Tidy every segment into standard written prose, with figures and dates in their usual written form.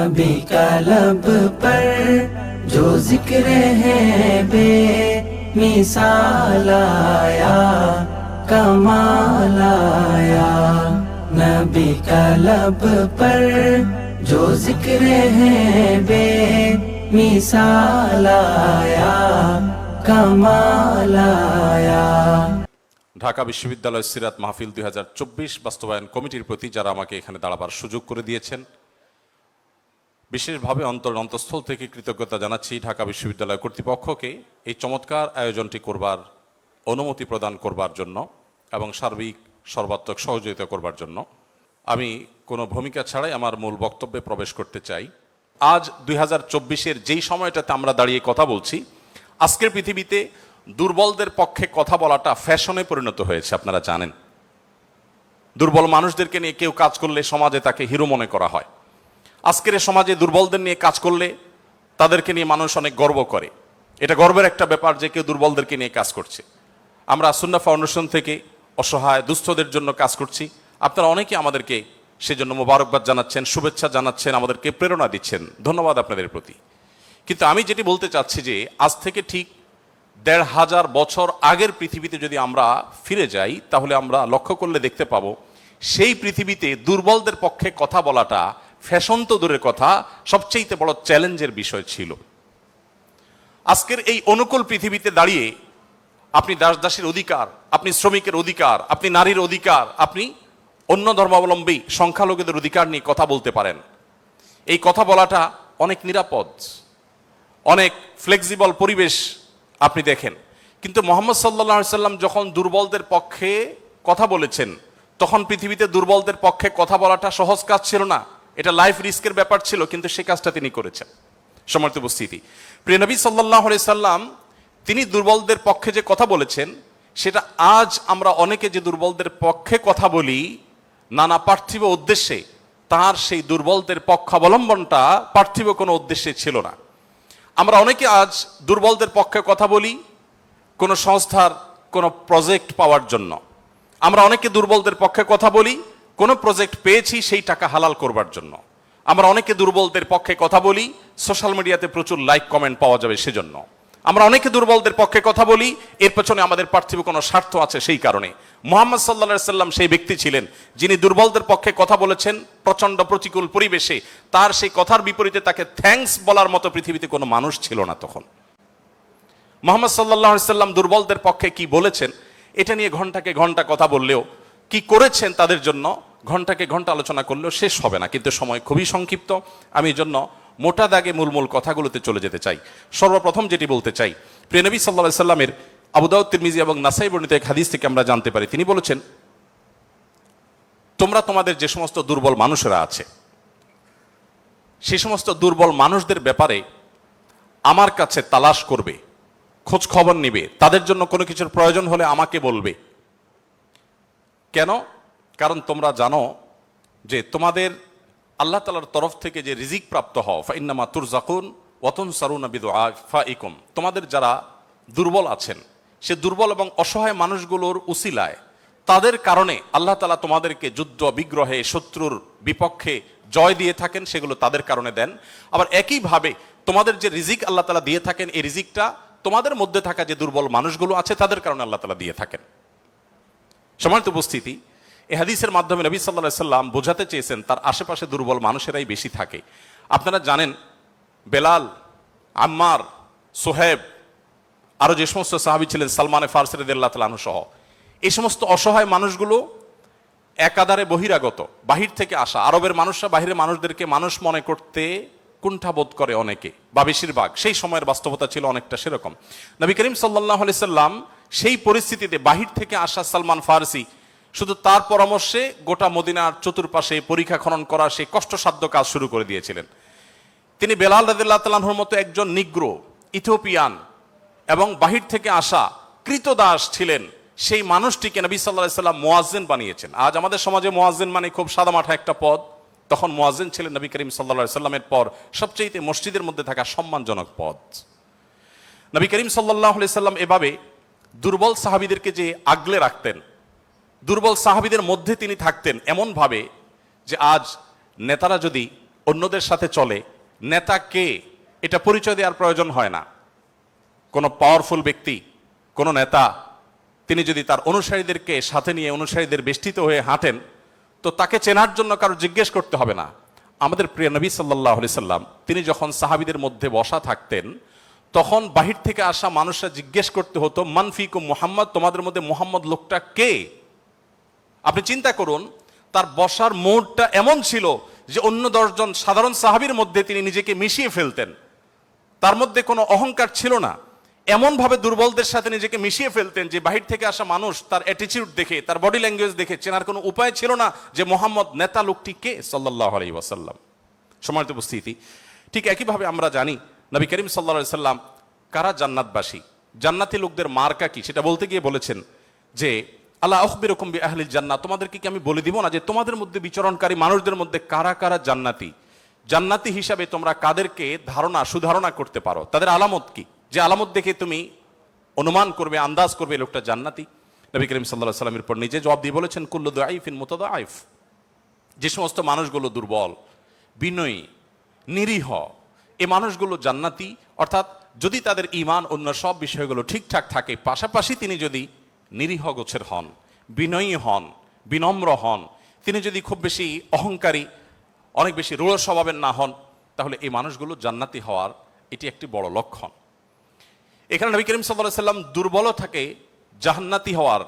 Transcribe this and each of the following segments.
नबी का लब पर जो जिक्र है बे मिसाल आया, कमाल आया। नबी का लब पर जो जिक्र है बे मिसाल आया, कमाल आया। ঢাকা বিশ্ববিদ্যালয় সিরাত মাহফিল 2024 বাস্তবায়ন কমিটির প্রতি যারা আমাকে এখানে দাঁড়াবার সুযোগ করে দিয়েছেন, বিশেষভাবে অন্তঃস্থল থেকে কৃতজ্ঞতা জানাচ্ছি ঢাকা বিশ্ববিদ্যালয় কর্তৃপক্ষকে এই চমৎকার আয়োজনটি করবার অনুমতি প্রদান করবার জন্য এবং সার্বিক সর্বাত্মক সহযোগিতা করবার জন্য। আমি কোনো ভূমিকা ছাড়াই আমার মূল বক্তব্যে প্রবেশ করতে চাই। আজ 2024-এর যেই সময়টাতে আমরা দাঁড়িয়ে কথা বলছি, আজকের পৃথিবীতে দুর্বলদের পক্ষে কথা বলাটা ফ্যাশনে পরিণত হয়েছে। আপনারা জানেন, দুর্বল মানুষদেরকে নিয়ে কেউ কাজ করলে সমাজে তাকে হিরো মনে করা হয়। আজকের সমাজে দুর্বলদের নিয়ে কাজ করলে তাদেরকে নিয়ে মানুষ অনেক গর্ব করে। এটা গর্বের একটা ব্যাপার যে কেউ দুর্বলদেরকে নিয়ে কাজ করছে। আমরা সুন্নাহ ফাউন্ডেশন থেকে অসহায় দুস্থদের জন্য কাজ করছি। আপনারা অনেকে আমাদেরকে সেজন্য মোবারকবাদ জানাচ্ছেন, শুভেচ্ছা জানাচ্ছেন, আমাদেরকে প্রেরণা দিচ্ছেন। ধন্যবাদ আপনাদের প্রতি। কিন্তু আমি যেটি বলতে চাচ্ছি যে আজ থেকে ঠিক ১৫০০ বছর আগের পৃথিবীতে যদি আমরা ফিরে যাই, তাহলে আমরা লক্ষ্য করলে দেখতে পাবো সেই পৃথিবীতে দুর্বলদের পক্ষে কথা বলাটা ফ্যাশন তো দূরের কথা, সবচেয়ে বড় চ্যালেঞ্জের বিষয় ছিল। আজকের এই অনুকূল পৃথিবীতে দাঁড়িয়ে আপনি দাস-দাসীর অধিকার, আপনি শ্রমিকের অধিকার, আপনি নারীর অধিকার, আপনি অন্য ধর্মাবলম্বী সংখ্যালঘুদের অধিকার নিয়ে কথা বলতে পারেন। এই কথা বলাটা অনেক নিরাপদ, অনেক ফ্লেক্সিবল পরিবেশ আপনি দেখেন। কিন্তু মুহাম্মদ সাল্লাল্লাহু আলাইহি সাল্লাম যখন দুর্বলদের পক্ষে কথা বলেছেন, তখন পৃথিবীতে দুর্বলদের পক্ষে কথা বলাটা সহজ কাজ ছিল না। এটা লাইফ রিস্কের ব্যাপার ছিল, কিন্তু সেই কাজটা তিনি করেছেন। সম্মানিত উপস্থিতি, প্রিয় নবী সাল্লাল্লাহু আলাইহি সাল্লাম তিনি দুর্বলদের পক্ষে যে কথা বলেছেন, সেটা আজ আমরা অনেকে যে দুর্বলদের পক্ষে কথা বলি নানা পার্থিব উদ্দেশ্যে, তার সেই দুর্বলদের পক্ষাবলম্বনটা পার্থিব কোনো উদ্দেশ্যে ছিল না। আমরা অনেকে আজ দুর্বলদের পক্ষে কথা বলি কোনো সংস্থার কোনো প্রজেক্ট পাওয়ার জন্য। আমরা অনেকে দুর্বলদের পক্ষে কথা বলি কোনো প্রজেক্ট পেয়েছি সেই টাকা হালাল করবার জন্য। আমরা অনেকে দুর্বলদের পক্ষে কথা বলি সোশ্যাল মিডিয়াতে প্রচুর লাইক কমেন্ট পাওয়া যাবে সেজন্য। আমরা অনেকে দুর্বলদের পক্ষে কথা বলি এর পেছনে আমাদের পার্থিব কোনো স্বার্থ আছে সেই কারণে। মুহাম্মদ সাল্লাল্লাহু আলাইহি সাল্লাম সেই ব্যক্তি ছিলেন যিনি দুর্বলদের পক্ষে কথা বলেছেন প্রচন্ড প্রতিকূল পরিবেশে। তার সেই কথার বিপরীতে তাকে থ্যাঙ্কস বলার মতো পৃথিবীতে কোনো মানুষ ছিল না তখন। মুহাম্মদ সাল্লাল্লাহু আলাইহি সাল্লাম দুর্বলদের পক্ষে কি বলেছেন এটা নিয়ে ঘন্টাকে ঘন্টা কথা বললেও, কি করেছেন তাদের জন্য ঘন্টাকে ঘন্টা আলোচনা করলেও শেষ হবে না। কিন্তু সময় খুবই সংক্ষিপ্ত, আমি এই জন্য মোটা দাগে মূল কথাগুলোতে চলে যেতে চাই। সর্বপ্রথম যেটি বলতে চাই, প্রিয় নবী সাল্লাল্লাহু আলাইহি সাল্লামের আবু দাউদ, তিরমিজি এবং নাসাই বর্ণিত এক হাদিস থেকে আমরা জানতে পারি, তিনি বলেছেন, তোমরা তোমাদের যে সমস্ত দুর্বল মানুষেরা আছে সেই সমস্ত দুর্বল মানুষদের ব্যাপারে আমার কাছে তালাশ করবে, খোঁজ খবর নিবে, তাদের জন্য কোনো কিছুর প্রয়োজন হলে আমাকে বলবে। কেন? কারণ তোমরা জানো যে তোমাদের আল্লাহ তাআলার তরফ থেকে যে রিজিক প্রাপ্ত হও, ফাইন্নামা তুরজাকুন ওয়া তুনসারুনা বিদুআফাইকুম, তোমাদের যারা দুর্বল আছেন সে দুর্বল এবং অসহায় মানুষগুলোর উসিলায় তাদের কারণে আল্লাহ তাআলা তোমাদেরকে যুদ্ধ বিগ্রহে শত্রুর বিপক্ষে জয় দিয়ে থাকেন, সেগুলো তাদের কারণে দেন। আবার একইভাবে তোমাদের যে রিজিক আল্লাহ তাআলা দিয়ে থাকেন, এই রিজিকটা তোমাদের মধ্যে থাকা যে দুর্বল মানুষগুলো আছে তাদের কারণে আল্লাহ তাআলা দিয়ে থাকেন। সম্মানিত উপস্থিতি, এই হাদিসের মাধ্যমে নবী সাল্লাল্লাহু আলাইহি সাল্লাম বোঝাতে চেয়েছেন তার আশেপাশে দুর্বল মানুষেরাই বেশি থাকে। আপনারা জানেন বেলাল, আম্মার, সোহেব, আরো যে সমস্ত সাহাবী ছিলেন, সালমান ফারসি রাদিয়াল্লাহু তাআলা আনহু সহ, এই সমস্ত অসহায় মানুষগুলো একাধারে বহিরাগত, বাহির থেকে আসা। আরবের মানুষরা বাহিরের মানুষদেরকে মানুষ মনে করতে কুণ্ঠাবোধ করে অনেকে, বা বেশিরভাগ। সেই সময়ের বাস্তবতা ছিল অনেকটা সেরকম। নবী করিম সাল্লাল্লাহু আলাইহি সাল্লাম সেই পরিস্থিতিতে বাহির থেকে আসা সালমান ফারসি শুধু তার পরামর্শে গোটা মদিনার চতুর্পাশে পরীক্ষা খনন করা সেই কষ্টসাধ্য কাজ শুরু করে দিয়েছিলেন। তিনি বেলাল রাদিয়াল্লাহু তাআলা আনহুর মতো একজন নিগ্রো, ইথিওপিয়ান এবং বাহির থেকে আসা কৃতদাস ছিলেন, সেই মানুষটিকে নবী সাল্লাল্লাহু আলাইহি সাল্লাম মুয়াজ্জিন বানিয়েছেন। আজ আমাদের সমাজে মুয়াজ্জিন মানে খুব সাদামাঠা একটা পদ, তখন মুয়াজ্জিন ছিলেন নবী করিম সাল্লাল্লাহু আলাইহি সাল্লামের পর সবচেয়ে মসজিদের মধ্যে থাকা সম্মানজনক পদ। নবী করিম সাল্লাল্লাহু আলাইহি সাল্লাম এভাবে দুর্বল সাহাবীদেরকে যে আগলে রাখতেন, দুর্বল সাহাবীদের মধ্যে তিনি থাকতেন এমন ভাবে যে আজ নেতারা যদি অন্যদের সাথে চলে, নেতা কে এটা পরিচয় দেওয়ার প্রয়োজন হয় না। কোনো পাওয়ারফুল ব্যক্তি, কোনো নেতা, তিনি যদি তার অনুসারীদেরকে সাথে নিয়ে অনুসারীদের বেষ্টিত হয়ে হাঁটেন, তো তাকে চেনার জন্য কারো জিজ্ঞেস করতে হবে না। আমাদের প্রিয় নবী সাল্লাল্লাহু আলাইহি সাল্লাম তিনি যখন সাহাবীদের মধ্যে বসা থাকতেন, তখন বাহির থেকে আসা মানুষরা জিজ্ঞেস করতে হতো, মান ফিকুম মুহাম্মদ, তোমাদের মধ্যে মুহাম্মদ লোকটা কে? আপনি চিন্তা করুন, তার বসার মোড়টা এমন ছিল যে অন্য 10 জন সাধারণ সাহাবীর মধ্যে তিনি নিজেকে মিশিয়ে ফেলতেন। তার মধ্যে কোনো অহংকার ছিল না, এমন ভাবে দুর্বলদের সাথে নিজেকে মিশিয়ে ফেলতেন যে বাহির থেকে আসা মানুষ তার অ্যাটিটিউড দেখে, তার বডি ল্যাঙ্গুয়েজ দেখে চেনার কোনো উপায় ছিল না যে মোহাম্মদ নেতা লোকটি কে সাল্লাল্লাহু আলাইহি ওয়াসাল্লাম। সম্মানিত উপস্থিতি, ঠিক একইভাবে আমরা জানি নবী করিম সাল্লাল্লাহু আলাইহি ওয়াসাল্লাম কারা জান্নাতবাসী, জান্নাতি লোকদের মার্কা কি, সেটা বলতে গিয়ে বলেছেন যে আলা আখবিরুকুম বিআহলিল জান্নাহ, তোমাদেরকে কি আমি বলে দিব না যে তোমাদের মধ্যে বিচরণকারী মানুষদের মধ্যে কারা কারা জান্নাতি। জান্নাতি হিসাবে তোমরা কাদেরকে সুধারণা করতে পারো, তাদের আলামত কি, যে আলামত দেখে তুমি অনুমান করবে, আন্দাজ করবে লোকটা জান্নাতি। নবী করিম সাল্লাল্লাহু আলাইহি ওয়াসাল্লামের পর নিজে জবাব দিয়ে বলেছেন, কুল্লু দাঈফিন মুতাদাঈফ, যে সমস্ত মানুষগুলো দুর্বল, বিনয়ী, নিরীহ, এই মানুষগুলো জান্নাতি। অর্থাৎ যদি তাদের ঈমান অন্য সব বিষয়গুলো ঠিকঠাক থাকে, পাশাপাশি তিনি যদি নিরীহ গোছের হন, বিনয়ী হন, বিনম্র হন, তিনি যদি খুব বেশি অহংকারী, অনেক বেশি রূঢ় স্বভাবের না হন, তাহলে এই মানুষগুলো জান্নাতি হওয়ার এটি একটি বড় লক্ষণ। এখানে নবী করিম সাল্লাল্লাহু আলাইহি ওয়াসাল্লাম দুর্বলতাকে জান্নাতি হওয়ার,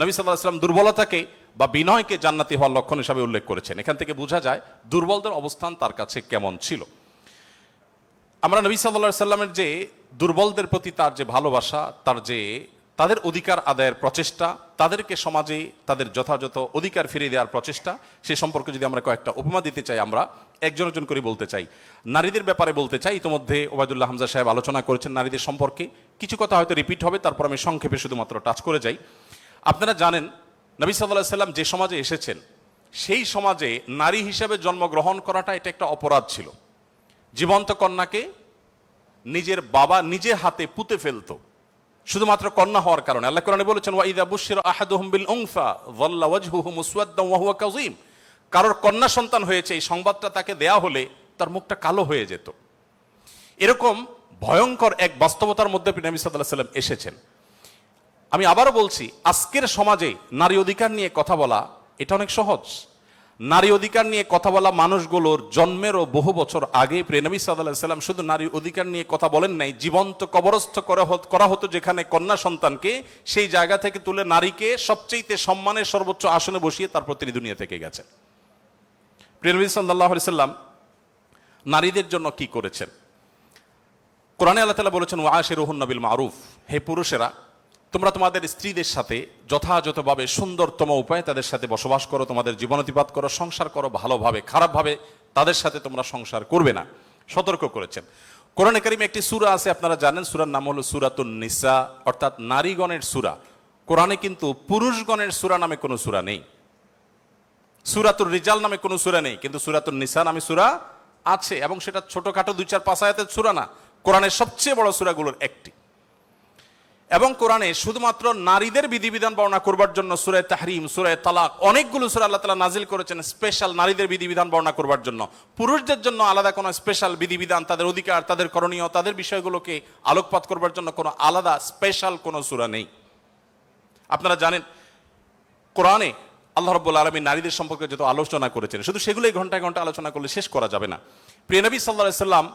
নবী সাল্লাল্লাহু আলাইহি ওয়াসাল্লাম দুর্বলতাকে বা বিনয়কে জান্নাতি হওয়ার লক্ষণ হিসাবে উল্লেখ করেছেন। এখান থেকে বোঝা যায় দুর্বলদের অবস্থান তার কাছে কেমন ছিল। আমরা নবী সাল্লাল্লাহু আলাইহি ওয়াসাল্লামের যে দুর্বলদের প্রতি তার যে ভালোবাসা, তার যে তাদের অধিকার আদায়ের প্রচেষ্টা, তাদেরকে সমাজে তাদের যথাযথ অধিকার ফিরিয়ে দেওয়ার প্রচেষ্টা, সে সম্পর্কে যদি আমরা কয়েকটা উপমা দিতে চাই, আমরা একজন একজন করে বলতে চাই। নারীদের ব্যাপারে বলতে চাই, ইতিমধ্যে ওবায়দুল্লাহ হামজা সাহেব আলোচনা করেছেন নারীদের সম্পর্কে, কিছু কথা হয়তো রিপিট হবে, তারপর আমি সংক্ষেপে শুধুমাত্র টাচ করে যাই। আপনারা জানেন নবী সাল্লাল্লাহু আলাইহি ওয়াসাল্লাম যে সমাজে এসেছেন, সেই সমাজে নারী হিসেবে জন্মগ্রহণ করাটা এটা একটা অপরাধ ছিল। জীবন্ত কন্যাকে নিজের বাবা নিজে হাতে পুঁতে ফেলতো শুধুমাত্র কন্যা হওয়ার কারণে। আল্লাহ কোরআনে বলেছেন, ওয়া ইযা বুশিরা আহাদুহুম বিল উনসা যাল্লা ওয়াজহুহু মুসওয়াদ্দান ওয়া হুয়া কাযীম, কারোর কন্যা সন্তান হয়েছে এই সংবাদটা তাকে দেয়া হলে তার মুখটা কালো হয়ে যেত। এরকম ভয়ঙ্কর এক বাস্তবতার মধ্যে নবী সাল্লাল্লাহু আলাইহি ওয়াসাল্লাম এসেছেন। আমি আবারও বলছি, আজকের সমাজে নারী অধিকার নিয়ে কথা বলা এটা অনেক সহজ। নারী অধিকার নিয়ে কথা বলা মানুষগুলোর জন্মেরও বহু বছর আগে নবী সাল্লাল্লাহু আলাইহি ওয়াসাল্লাম শুধু নারী অধিকার নিয়ে কথা বলেন নাই, জীবন্ত কবরস্থ করা হতো যেখানে কন্যা সন্তানকে, সেই জায়গা থেকে তুলে নারীকে সবচেয়ে সম্মানের সর্বোচ্চ আসনে বসিয়ে তারপর তিনি দুনিয়া থেকে গেছেন। নবী সাল্লাল্লাহু আলাইহি ওয়াসাল্লাম নারীদের জন্য কি করেছেন? কোরআনে আল্লাহ তাআলা বলেছেন, ওয়া আশিরুহুন্না বিল মারুফ, হে পুরুষেরা তোমরা তোমাদের স্ত্রীদের সাথে যথাযথভাবে সুন্দরতম উপায়ে তাদের সাথে বসবাস করো, তোমাদের জীবনাতিপাত করো, সংসার করো ভালোভাবে, খারাপভাবে তাদের সাথে তোমরা সংসার করবে না, সতর্ক করেছেন। কোরআনে কারিমে একটি সূরা আছে, আপনারা জানেন, সূরার নাম হলো সূরাতুন নিসা, অর্থাৎ নারীগণের সূরা। কোরআনে কিন্তু পুরুষগণের সূরা নামে কোনো সূরা নেই, সূরাতুর রিজাল নামে কোনো সূরা নেই, কিন্তু সূরাতুন নিসা নামে সূরা আছে, এবং সেটা ছোটখাটো 2-4-5 আয়াতের সূরা না, কোরআনের সবচেয়ে বড় সূরাগুলোর একটি। এবং কোরআনে শুধুমাত্র নারীদের বিধিবিধান বর্ণনা করবার জন্য সূরা তাহরিম, সূরা তালাক, অনেকগুলো সূরা আল্লাহ তাআলা নাজিল করেছেন স্পেশাল নারীদের বিধিবিধান বর্ণনা করবার জন্য। পুরুষদের জন্য আলাদা কোনো স্পেশাল বিধিবিধান, তাদের অধিকার, তাদের করণীয়, তাদের বিষয়গুলোকে আলোকপাত করবার জন্য কোনো আলাদা স্পেশাল কোনো সূরা নেই। আপনারা জানেন কোরআনে আল্লাহ রাব্বুল আলামিন নারীদের সম্পর্কে যত আলোচনা করেছেন, শুধু সেগুলোই ঘন্টায় ঘন্টা আলোচনা করলে শেষ করা যাবে না। প্রিয় নবী সাল্লাল্লাহু আলাইহি ওয়াসাল্লাম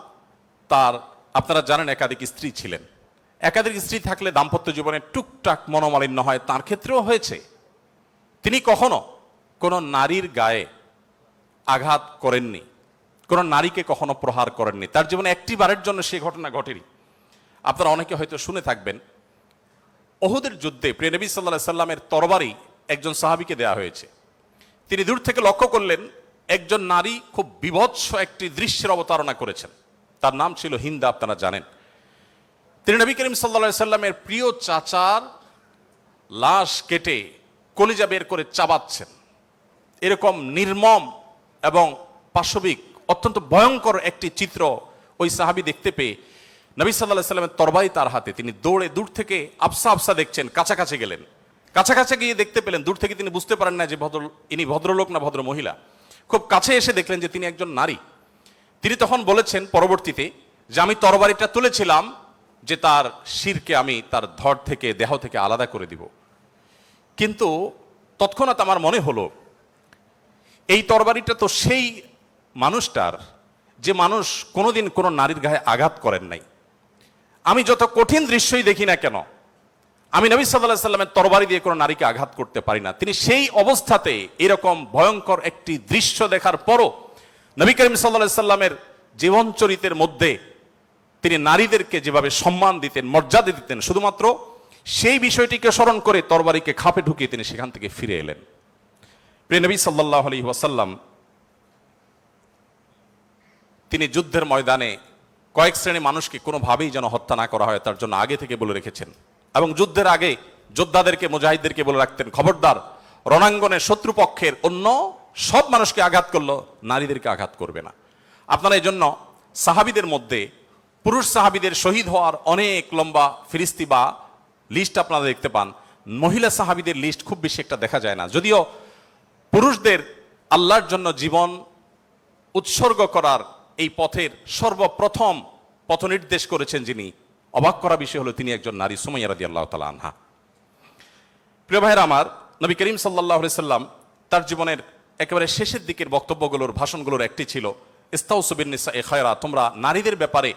তার, আপনারা জানেন, একাধিক স্ত্রী ছিলেন। একাধিক স্ত্রী থাকলে দাম্পত্য জীবনে টুকটাক মনোমালিন্য হয়, তার ক্ষেত্রেও হয়েছে। তিনি কখনো কোনো নারীর গায়ে আঘাত করেননি, কোনো নারীকে কখনো প্রহার করেননি, তার জীবনে একটি বারের জন্য সে ঘটনা ঘটেনি। আপনারা অনেকে হয়তো শুনে থাকবেন, উহুদের যুদ্ধে প্রিয় নবী সাল্লাল্লাহু আলাইহি ওয়াসাল্লামের তরবারি একজন সাহাবীকে দেয়া হয়েছে। তিনি দূর থেকে লক্ষ্য করলেন একজন নারী খুব বিভৎস একটি দৃশ্যের অবতারণা করেছেন, তার নাম ছিল হিন্দা, আপনারা জানেন। তিনি নবী করিম সাল্লাল্লাহু আলাইহি ওয়াসাল্লামের প্রিয় চাচার লাশ কেটে কলিজা বের করে চাবাচ্ছেন। এরকম নির্মম এবং পাশবিক অত্যন্ত ভয়ঙ্কর একটি চিত্র ওই সাহাবী দেখতে পেয়ে নবী সাল্লাল্লাহু আলাইহি ওয়াসাল্লামের তরবারি তার হাতে, তিনি দৌড়ে দূর থেকে আফসা আফসা দেখছেন, কাছাকাছি গেলেন। কাছাকাছি গিয়ে দেখতে পেলেন, দূর থেকে তিনি বুঝতে পারেন না যে ইনি ভদ্রলোক না ভদ্র মহিলা। খুব কাছে এসে দেখলেন যে তিনি একজন নারী। তিনি তখন বলেছেন পরবর্তীতে যে আমি তরবারিটা তুলেছিলাম যে তার শিরকে আমি তার ধড় থেকে, দেহ থেকে আলাদা করে দিব। কিন্তু তৎক্ষণাৎ আমার মনে হলো এই তরবারিটা তো সেই মানুষটার, যে মানুষ কোনোদিন কোনো নারীর গায়ে আঘাত করেন নাই। আমি যত কঠিন দৃশ্যই দেখি না কেন, আমি নবী সাল্লাল্লাহু আলাইহি সাল্লামের তরবারি দিয়ে কোনো নারীকে আঘাত করতে পারি না। তিনি সেই অবস্থাতে এরকম ভয়ঙ্কর একটি দৃশ্য দেখার পরও নবী করিম সাল্লাল্লাহু আলাইহি সাল্লামের জীবন চরিত্রের মধ্যে তিনি নারীদেরকে যেভাবে সম্মান দিতেন, মর্যাদা দিতেন, শুধুমাত্র সেই বিষয়টিকে স্মরণ করে তরবারিকে খাপে ঢুকিয়ে তিনি সেখান থেকে ফিরে এলেন। প্রিয় নবী সাল্লাল্লাহু আলাইহি ওয়াসাল্লাম তিনি যুদ্ধের ময়দানে কয়েক শ্রেণী মানুষকে কোনোভাবেই যেন হত্যা না করা হয় তার জন্য আগে থেকে বলে রেখেছেন, এবং যুদ্ধের আগে যোদ্ধাদেরকে, মুজাহিদদেরকে বলে রাখতেন, খবরদার রণাঙ্গনে শত্রুপক্ষের অন্য সব মানুষকে আঘাত করলো, নারীদেরকে আঘাত করবে না। আপনারা এই জন্য সাহাবীদের মধ্যে পুরুষ সাহাবীদের শহীদ হওয়ার অনেক লম্বা ফিরিস্তি বা লিস্ট আপনারা দেখতে পান। মহিলা সাহাবীদের লিস্ট খুব বেশি একটা দেখা যায় না, যদিও পুরুষদের আল্লাহর জন্য জীবন উৎসর্গ করার এই পথের সর্বপ্রথম পথ নির্দেশ করেছেন যিনি, অবাক করা বিষয় হলো তিনি একজন নারী, সুমাইয়া রাদিয়াল্লাহু তাআলা আনহা। প্রিয় ভাইরা আমার, নবী করিম সাল্লাল্লাহু আলাইহি সাল্লাম তার জীবনের একেবারে শেষের দিকের বক্তব্যগুলোর, ভাষণগুলোর একটি ছিল ইস্তাউসু বিন নিসাই খায়রা, তোমরা নারীদের ব্যাপারে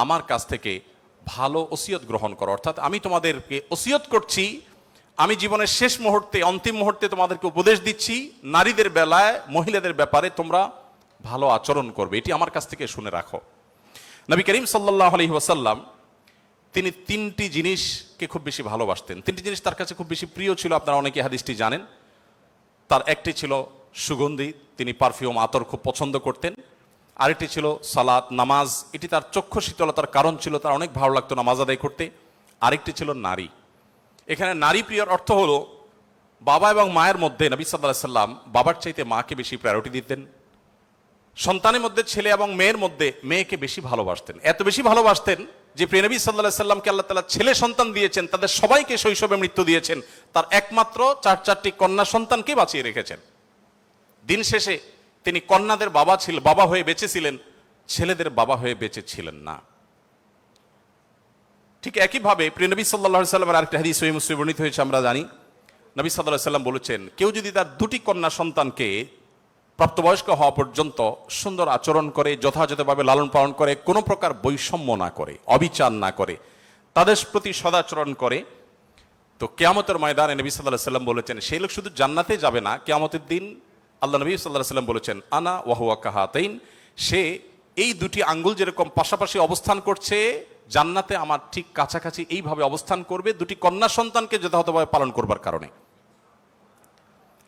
আমার কাছ থেকে ভালো ওসিয়ত গ্রহণ করো। অর্থাৎ আমি তোমাদেরকে ওসিয়ত করছি, আমি জীবনের শেষ মুহূর্তে, অন্তিম মুহূর্তে তোমাদেরকে উপদেশ দিচ্ছি, নারীদের বেলায়, মহিলাদের ব্যাপারে তোমরা ভালো আচরণ করবে, এটি আমার কাছ থেকে শুনে রাখো। নবী করিম সাল্লাল্লাহু আলাইহি ওয়াসাল্লাম তিনি তিনটি জিনিসকে খুব বেশি ভালোবাসতেন, তিনটি জিনিস তার কাছে খুব বেশি প্রিয় ছিল। আপনারা অনেকে হাদিসটি জানেন। তার একটি ছিল সুগন্ধি, তিনি পারফিউম, আতর খুব পছন্দ করতেন। আরেকটি ছিল সালাত, নামাজ, এটি তার চক্ষু শীতলতার কারণ ছিল, তার অনেক ভালো লাগতো নামাজ আদায় করতে। আরেকটি ছিল নারী। এখানে নারী প্রিয়র অর্থ হলো বাবা এবং মায়ের মধ্যে নবী সাল্লাল্লাহু আলাইহি সাল্লাম বাবার চাইতে মাকে বেশি প্রায়োরিটি দিতেন। সন্তানের মধ্যে ছেলে এবং মেয়ের মধ্যে মেয়েকে বেশি ভালোবাসতেন, এত বেশি ভালোবাসতেন যে প্রিয় নবী সাল্লাল্লাহু আলাইহি সাল্লামকে আল্লাহ তাআলা ছেলে সন্তান দিয়েছেন, তাদের সবাইকে শৈশবে মৃত্যু দিয়েছেন, তার একমাত্র চারটি কন্যা সন্তানকে বাঁচিয়ে রেখেছেন। দিন শেষে তিনি কন্যাদের বাবা হয়ে বেঁচে ছিলেন, ছেলেদের বাবা হয়ে বেঁচে ছিলেন না। ঠিক একইভাবে প্রিয় নবী সাল্লাল্লাহু আলাইহি সাল্লামের আরেকটা হাদিস সহিহ মুসলিমে বর্ণিত হয়েছে, আমরা জানি নবী সাল্লাল্লাহু আলাইহি সাল্লাম বলেছেন, কেউ যদি তার দুটি কন্যা সন্তানকে প্রাপ্তবয়স্ক হওয়া পর্যন্ত সুন্দর আচরণ করে, যথাযথভাবে লালন পালন করে, কোনো প্রকার বৈষম্য না করে, অবিচার না করে, তাদের প্রতি সদাচরণ করে, তো কিয়ামতের ময়দানে নবী সাল্লাল্লাহু আলাইহি সাল্লাম বলেছেন সেই লোক শুধু জান্নাতে যাবে না, কিয়ামতের দিন আল্লাহ নবী সাল্লাল্লাহু আলাইহি সাল্লাম বলেছেন আনা ওয়া হুয়া কাহাতাইন, সে এই দুটি আঙ্গুল যেরকম পাশাপাশি অবস্থান করছে জান্নাতে আমার ঠিক কাছাকাছি এইভাবে অবস্থান করবে, দুটি কন্যা সন্তানকে যথাযথভাবে পালন করবার কারণে।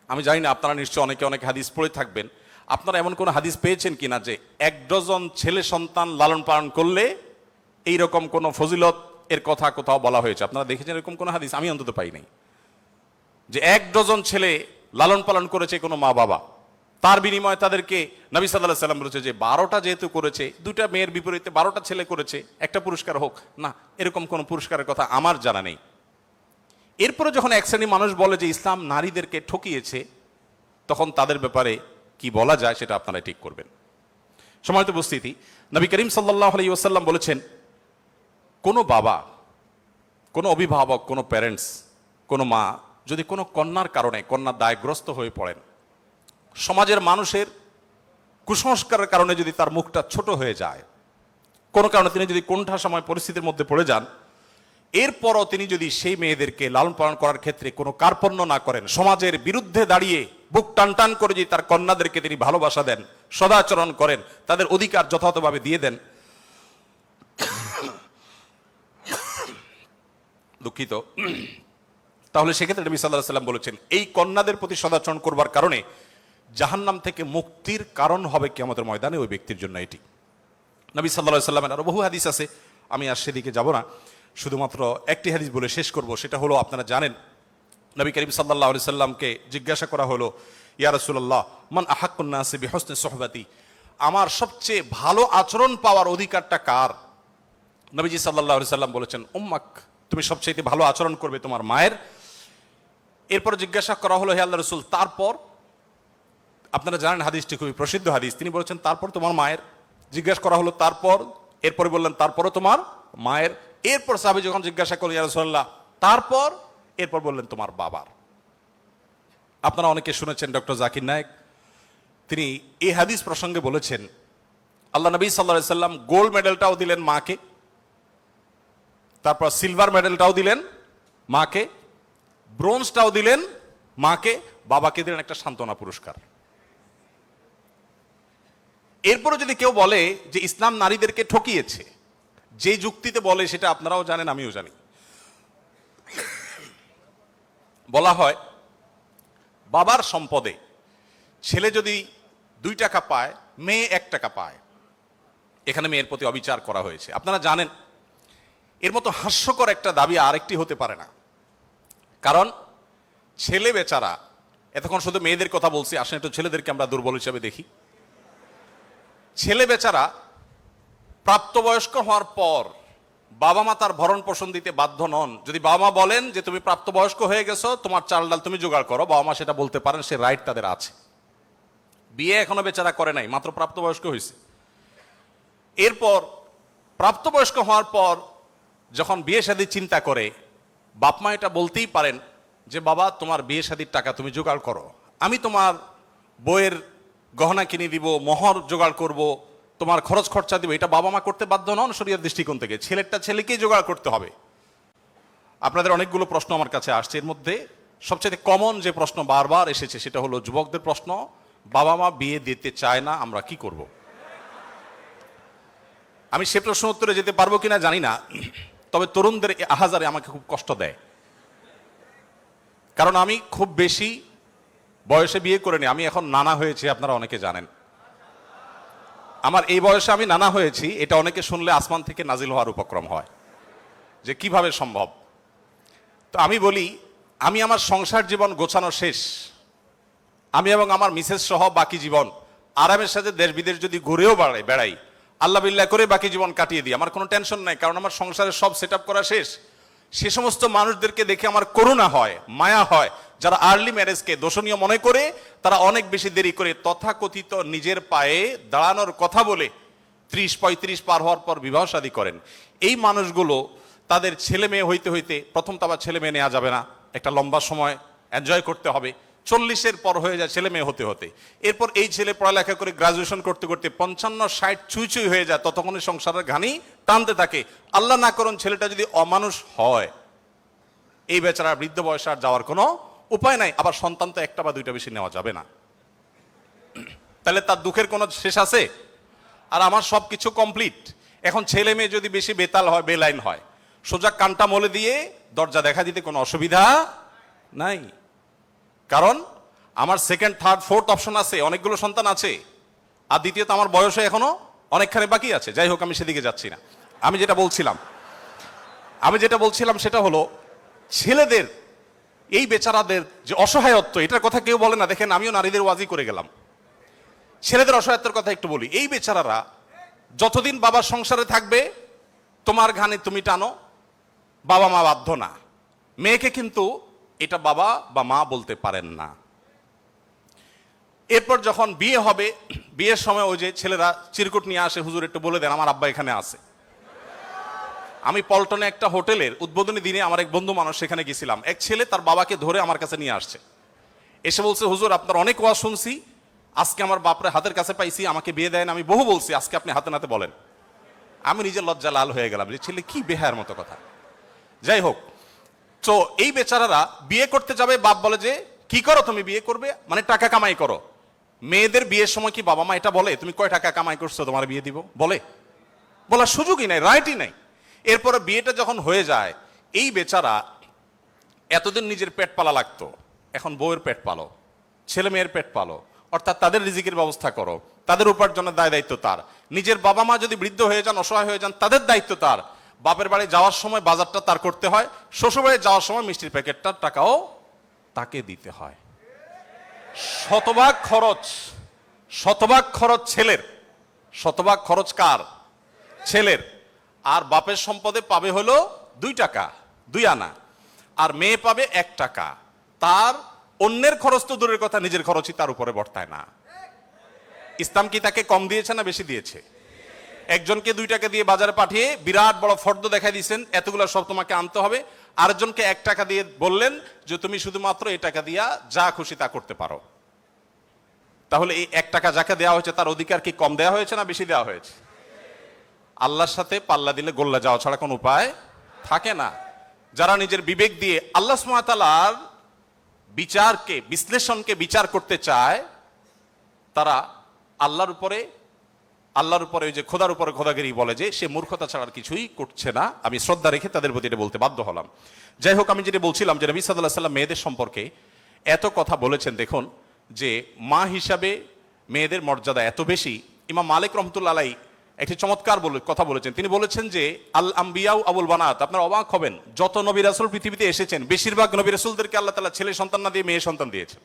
আমি জানি না আপনারা নিশ্চয় অনেকে অনেক হাদিস পড়ে থাকবেন, আপনারা এমন কোন হাদিস পেয়েছেন কিনা যে 1 ডজন ছেলে সন্তান লালন পালন করলে এইরকম কোন ফজিলত এর কথা কোথাও বলা হয়েছে? আপনারা দেখেছেন এরকম কোন হাদিস? আমি অন্তত পাই নাই যে 1 ডজন ছেলে লালন পালন করেছে কোনো মা বাবা, তার বিনিময়ে তাদেরকে নবী সাল্লাল্লাহু আলাইহি সাল্লাম বলেছে যে 12টা যেহেতু করেছে, 2টা মেয়ের বিপরীতে 12টা ছেলে করেছে, একটা পুরস্কার হোক না, এরকম কোন পুরস্কারের কথা আমার জানা নেই। এরপরে যখন এক শ্রেণী মানুষ বলে যে ইসলাম নারীদেরকে ঠকিয়েছে, তখন তাদের ব্যাপারে কি বলা যায় সেটা আপনারা ঠিক করবেন। সম্মানিত উপস্থিতি, নবী করিম সাল্লাল্লাহু আলাইহি ওয়াসাল্লাম বলেছেন, কোনো বাবা, কোনো অভিভাবক, কোনো প্যারেন্টস, কোনো মা যদি কোনো কন্যার কারণে কন্যা দায়গ্রস্ত হয়ে পড়েন, সমাজের মানুষের কুসংস্কারের কারণে যদি তার মুখটা ছোট হয়ে যায়, কোনো কারণে তিনি যদি কোণঠা সময় পরিস্থিতির মধ্যে পড়ে যান, এরপরও তিনি যদি সেই মেয়েদেরকে লালন পালন করার ক্ষেত্রে কোনো কার্পণ্য না করেন, সমাজের বিরুদ্ধে দাঁড়িয়ে বুক টান টান করে যদি তার কন্যাদেরকে তিনি ভালোবাসা দেন, সদাচরণ করেন, তাদের অধিকার যথাযথভাবে দিয়ে দেন, দুঃখিত, তাহলে সেক্ষেত্রে নবী সাল্লাল্লাহু আলাইহি সাল্লাম বলেছেন এই কন্যাদের প্রতি সদাচরণ করবার কারণে জাহান্নাম থেকে মুক্তির কারণ হবে কিয়ামতের ময়দানে ওই ব্যক্তির জন্য। এটি নবী সাল্লাল্লাহু আলাইহি সাল্লামের আরো বহু হাদিস আছে, আমি আর সেদিকে যাব না, শুধুমাত্র একটি হাদিস বলে শেষ করব। সেটা হলো, আপনারা জানেন নবী করিম সাল্লাল্লাহু আলাইহি সাল্লামকে জিজ্ঞাসা করা হলো, ইয়া রাসূলুল্লাহ মান আহাক্কুন নাসি বিহুসনি সুহবাতি, আমার সবচেয়ে ভালো আচরণ পাওয়ার অধিকারটা কার? নবীজি সাল্লাল্লাহু আলাইহি সাল্লাম বলেছেন উম্মাক, তুমি সবচেয়ে ভালো আচরণ করবে তোমার মায়ের। এরপর জিজ্ঞাসা করা হলো, হে আল্লাহর রাসূল তারপর? আপনারা জানেন হাদিসটি খুবই প্রসিদ্ধ হাদিস। তিনি বলেছেন তারপর তোমার মায়ের, জিজ্ঞাসা করা হলো তারপর, এরপরে বললেন তারপরও তোমার মায়ের। এরপর সাহাবী যখন জিজ্ঞাসা করলেন ইয়া রাসূলুল্লাহ তারপর, এরপর বললেন তোমার বাবার। আপনারা অনেকে শুনেছেন ডক্টর জাকির নায়েক, তিনি এই হাদিস প্রসঙ্গে বলেছেন আল্লাহ নবী সাল্লাল্লাহু আলাইহি সাল্লাম গোল্ড মেডেলটাও দিলেন মাকে, তারপর সিলভার মেডেলটাও দিলেন মাকে, ব্রোঞ্জটাও দিলেন মাকে, বাবাকে দিলেন একটা সান্ত্বনা পুরস্কার। এরপরে যদি কেউ বলে যে ইসলাম নারীদেরকে ঠকিয়েছে, যে যুক্তিতে বলে সেটা আপনারাও জানেন আমিও জানি। বলা হয় বাবার সম্পদে ছেলে যদি 2 টাকা পায়, মেয়ে 1 টাকা পায়, এখানে মেয়ের প্রতি অবিচার করা হয়েছে। আপনারা জানেন এর মতো হাস্যকর একটা দাবি আরেকটি হতে পারে না। কারণ ছেলে বেচারা, এতক্ষণ শুধু মেয়েদের কথা বলছি, আসেন একটু ছেলেদেরকে আমরা দুর্বল হিসেবে দেখি। ছেলে বেচারা প্রাপ্তবয়স্ক হওয়ার পর বাবা মা তার ভরণ পোষণ দিতে বাধ্য নন। যদি বাবা মা বলেন যে তুমি প্রাপ্তবয়স্ক হয়ে গেছো, তোমার চাল ডাল তুমি জোগাড় করো, বাবা মা সেটা বলতে পারেন, সে রাইট তাদের আছে। বিয়ে এখনো বেচারা করে নাই, মাত্র প্রাপ্তবয়স্ক হয়েছে। এরপর প্রাপ্তবয়স্ক হওয়ার পর যখন বিয়ে শাদী চিন্তা করে, বাপ মা এটা বলতেই পারেন যে বাবা তোমার বিয়ে শাদীর টাকা তুমি জোগাড় করো, আমি তোমার বইয়ের গহনা কিনে দিব, মোহর জোগাড় করব, তোমার খরচ খরচা দিব। এটা বাবা মা করতে বাধ্য নন শরীয়তের দৃষ্টিকোণ থেকে, ছেলেরটা ছেলেকেই জোগাড় করতে হবে। আপনাদের অনেকগুলো প্রশ্ন আমার কাছে আসছে, এর মধ্যে সবচেয়ে কমন যে প্রশ্ন বারবার এসেছে সেটা হলো যুবকদের প্রশ্ন, বাবা মা বিয়ে দিতে চায় না, আমরা কি করব? আমি সে প্রশ্ন উত্তরে যেতে পারবো কিনা জানি না, তবে তরুণদের আহাজারে আমাকে খুব কষ্ট দেয়। কারণ আমি খুব বেশি বয়সে বিয়ে করিনি, আমি এখন নানা হয়েছি, আপনারা অনেকে জানেন। আমার এই বয়সে আমি নানা হয়েছি, এটা অনেকে শুনলে আসমান থেকে নাজিল হওয়ার উপক্রম হয় যে কিভাবে সম্ভব। তো আমি বলি, আমি আমার সংসার জীবন গোছানো শেষ, আমি এবং আমার মিসেস সহ বাকি জীবন আরামের সাথে দেশ বিদেশ যদি ঘুরেও বেড়াই, আল্লাহ বিল্লাহ করে বাকি জীবন কাটিয়ে দিই, আমার কোনো টেনশন নাই, কারণ আমার সংসারের সব সেট আপ করা শেষ। সে সমস্ত মানুষদেরকে দেখে আমার করুণা হয়, মায়া হয়, যারা আর্লি ম্যারেজকে দোষণীয় মনে করে, তারা অনেক বেশি দেরি করে তথাকথিত নিজের পায়ে দাঁড়ানোর কথা বলে 30-35 পার হওয়ার পর বিবাহ শাদী করেন। এই মানুষগুলো তাদের ছেলে মেয়ে হইতে হইতে, প্রথম তো আবার ছেলে মেয়ে নেওয়া যাবে না, একটা লম্বা সময় এনজয় করতে হবে, 40-এর পর হয়ে যায় ছেলে মেয়ে হতে হতে। এরপর এই ছেলে পড়ালেখা করে গ্রাজুয়েশন করতে করতে 55-60 ছুঁই ছুঁই হয়ে যায়, ততক্ষণে সংসারের ঘানি টানতে থাকে। আল্লাহ না করুন ছেলেটা যদি অমানুষ হয়, এই বেচারা বৃদ্ধ বয়সে আর যাওয়ার কোনো উপায় নাই। আবার সন্তান তো 1টা বা 2টা বেশি নেওয়া যাবে না, তাহলে তার দুঃখের কোনো শেষ আছে? আর আমার সব কিছু কমপ্লিট। এখন ছেলে মেয়ে যদি বেশি বেতাল হয়, বেলাইন হয়, সোজা কানটা মলে দিয়ে দরজা দেখা দিতে কোনো অসুবিধা নাই। কারণ আমার 2nd, 3rd, 4th অপশন আছে, অনেকগুলো সন্তান আছে। আর দ্বিতীয়ত আমার বয়সে এখনো অনেকখানি বাকি আছে। যাই হোক, আমি সেদিকে যাচ্ছি না। আমি যেটা বলছিলাম সেটা হলো ছেলেদের এই বেচারাদের যে অসহায়ত্ব, এটার কথা কেউ বলে না। দেখেন, আমিও নারীদের ওয়াজি করে গেলাম, ছেলেদের অসহায়ত্বের কথা একটু বলি। এই বেচারারা যতদিন বাবার সংসারে থাকবে, তোমার ঘানি তুমি টানো, বাবা মা বাধ্য না। মেয়েকে কিন্তু এটা বাবা বা মা বলতে পারেন না। এরপর যখন বিয়ে হবে, বিয়ের সময় ওই যে ছেলেরা চিরকুট নিয়ে আসে, হুজুর একটু বলে দেন আমার আব্বা এখানে আছে। আমি পল্টনে একটা হোটেলের উদ্বোধনী দিনে আমার এক বন্ধু মানুষ সেখানে গেছিলাম, এক ছেলে তার বাবাকে ধরে আমার কাছে নিয়ে আসছে, এসে বলছে হুজুর আপনার অনেক ওয়াজ শুনছি, আজকে আমার বাপরে হাতের কাছে পাইছি, আমাকে বিয়ে দেন। আমি বহু বলছি, আজকে আপনি হাতে নাতে বলেন। আমি নিজের লজ্জা লাল হয়ে গেলাম যে ছেলে কি বেহায়ার মতো কথা। যাই হোক, তো এই বেচারারা বিয়ে করতে যাবে, বাপ বলে যে কি করো তুমি, বিয়ে করবে মানে টাকা কামাই করো। মেয়েদের বিয়ের সময় কি বাবা মা এটা বলে তুমি কয় টাকা কামাই করছো তোমার বিয়ে দিব? বলার সুযোগই নাই, রাইটই নাই। এরপরে বিয়েটা যখন হয়ে যায়, এই বেচারা এতদিন নিজের পেট পালা লাগতো, এখন বউয়ের পেট পালো, ছেলে মেয়ের পেট পালো, অর্থাৎ তাদের রিজিকের ব্যবস্থা করো, তাদের উপার্জনের দায় দায়িত্ব তার। নিজের বাবা মা যদি বৃদ্ধ হয়ে যান, অসহায় হয়ে যান, তাদের দায়িত্ব তার। বাপের বাড়ি যাওয়ার সময় বাজারটা তার করতে হয়, শ্বশুর বাড়ি যাওয়ার সময় মিষ্টির প্যাকেটটার টাকাও তাকে দিতে হয়। শতভাগ খরচ ছেলের, শতভাগ খরচ কার? ছেলের। আর বাপের সম্পদে পাবে হলো 2 টাকা, 2 আনা, আর মেয়ে পাবে 1 টাকা। তার অন্যের খরচ তো দূরের কথা, নিজের খরচই তার উপরে বর্তায় না। ইসলাম কি তাকে কম দিয়েছে না বেশি দিয়েছে? একজনকে 2 টাকা দিয়ে বাজারে পাঠিয়ে বিরাট বড় ফর্দ দেখাই দিয়েছেন, এতগুলো সব তোমাকে আনতে হবে। আরেকজনকে 1 টাকা দিয়ে বললেন যে তুমি শুধুমাত্র এই টাকা দিয়া যা খুশি তা করতে পারো। তাহলে এই 1 টাকা যাকে দেওয়া হয়েছে তার অধিকার কি কম দেওয়া হয়েছে না বেশি দেওয়া হয়েছে? আল্লাহর সাথে পাল্লা দিলে গোল্লা যাওয়া ছাড়া কোনো উপায় থাকে না। যারা নিজের বিবেক দিয়ে আল্লাহ সুবহানাহু ওয়া তাআলার বিচারকে, বিশ্লেষণকে বিচার করতে চায়, তারা আল্লাহর উপরে ওই যে খোদার উপরে খোদাগিরি বলে যে সে মূর্খতা ছাড়া আর কিছুই করছে না। আমি শ্রদ্ধা রেখে তাদের প্রতি এটা বলতে বাধ্য হলাম। যাই হোক, আমি যেটা বলছিলাম যে নবী সাল্লাল্লাহু আলাইহি ওয়াসাল্লাম মেয়েদের সম্পর্কে এত কথা বলেছেন। দেখুন যে মা হিসাবে মেয়েদের মর্যাদা এত বেশি। ইমাম মালিক রহমতুল্লাহ আলাইহি একটি চমৎকার কথা বলেছেন। তিনি বলেছেন যে আল আম্বিয়াউ আবুল বানাত। আপনারা অবাক হবেন, যত নবী রাসূল পৃথিবীতে এসেছেন বেশিরভাগ নবী রাসূলদেরকে আল্লাহ তাআলা ছেলে সন্তান না দিয়ে মেয়ে সন্তান দিয়েছেন।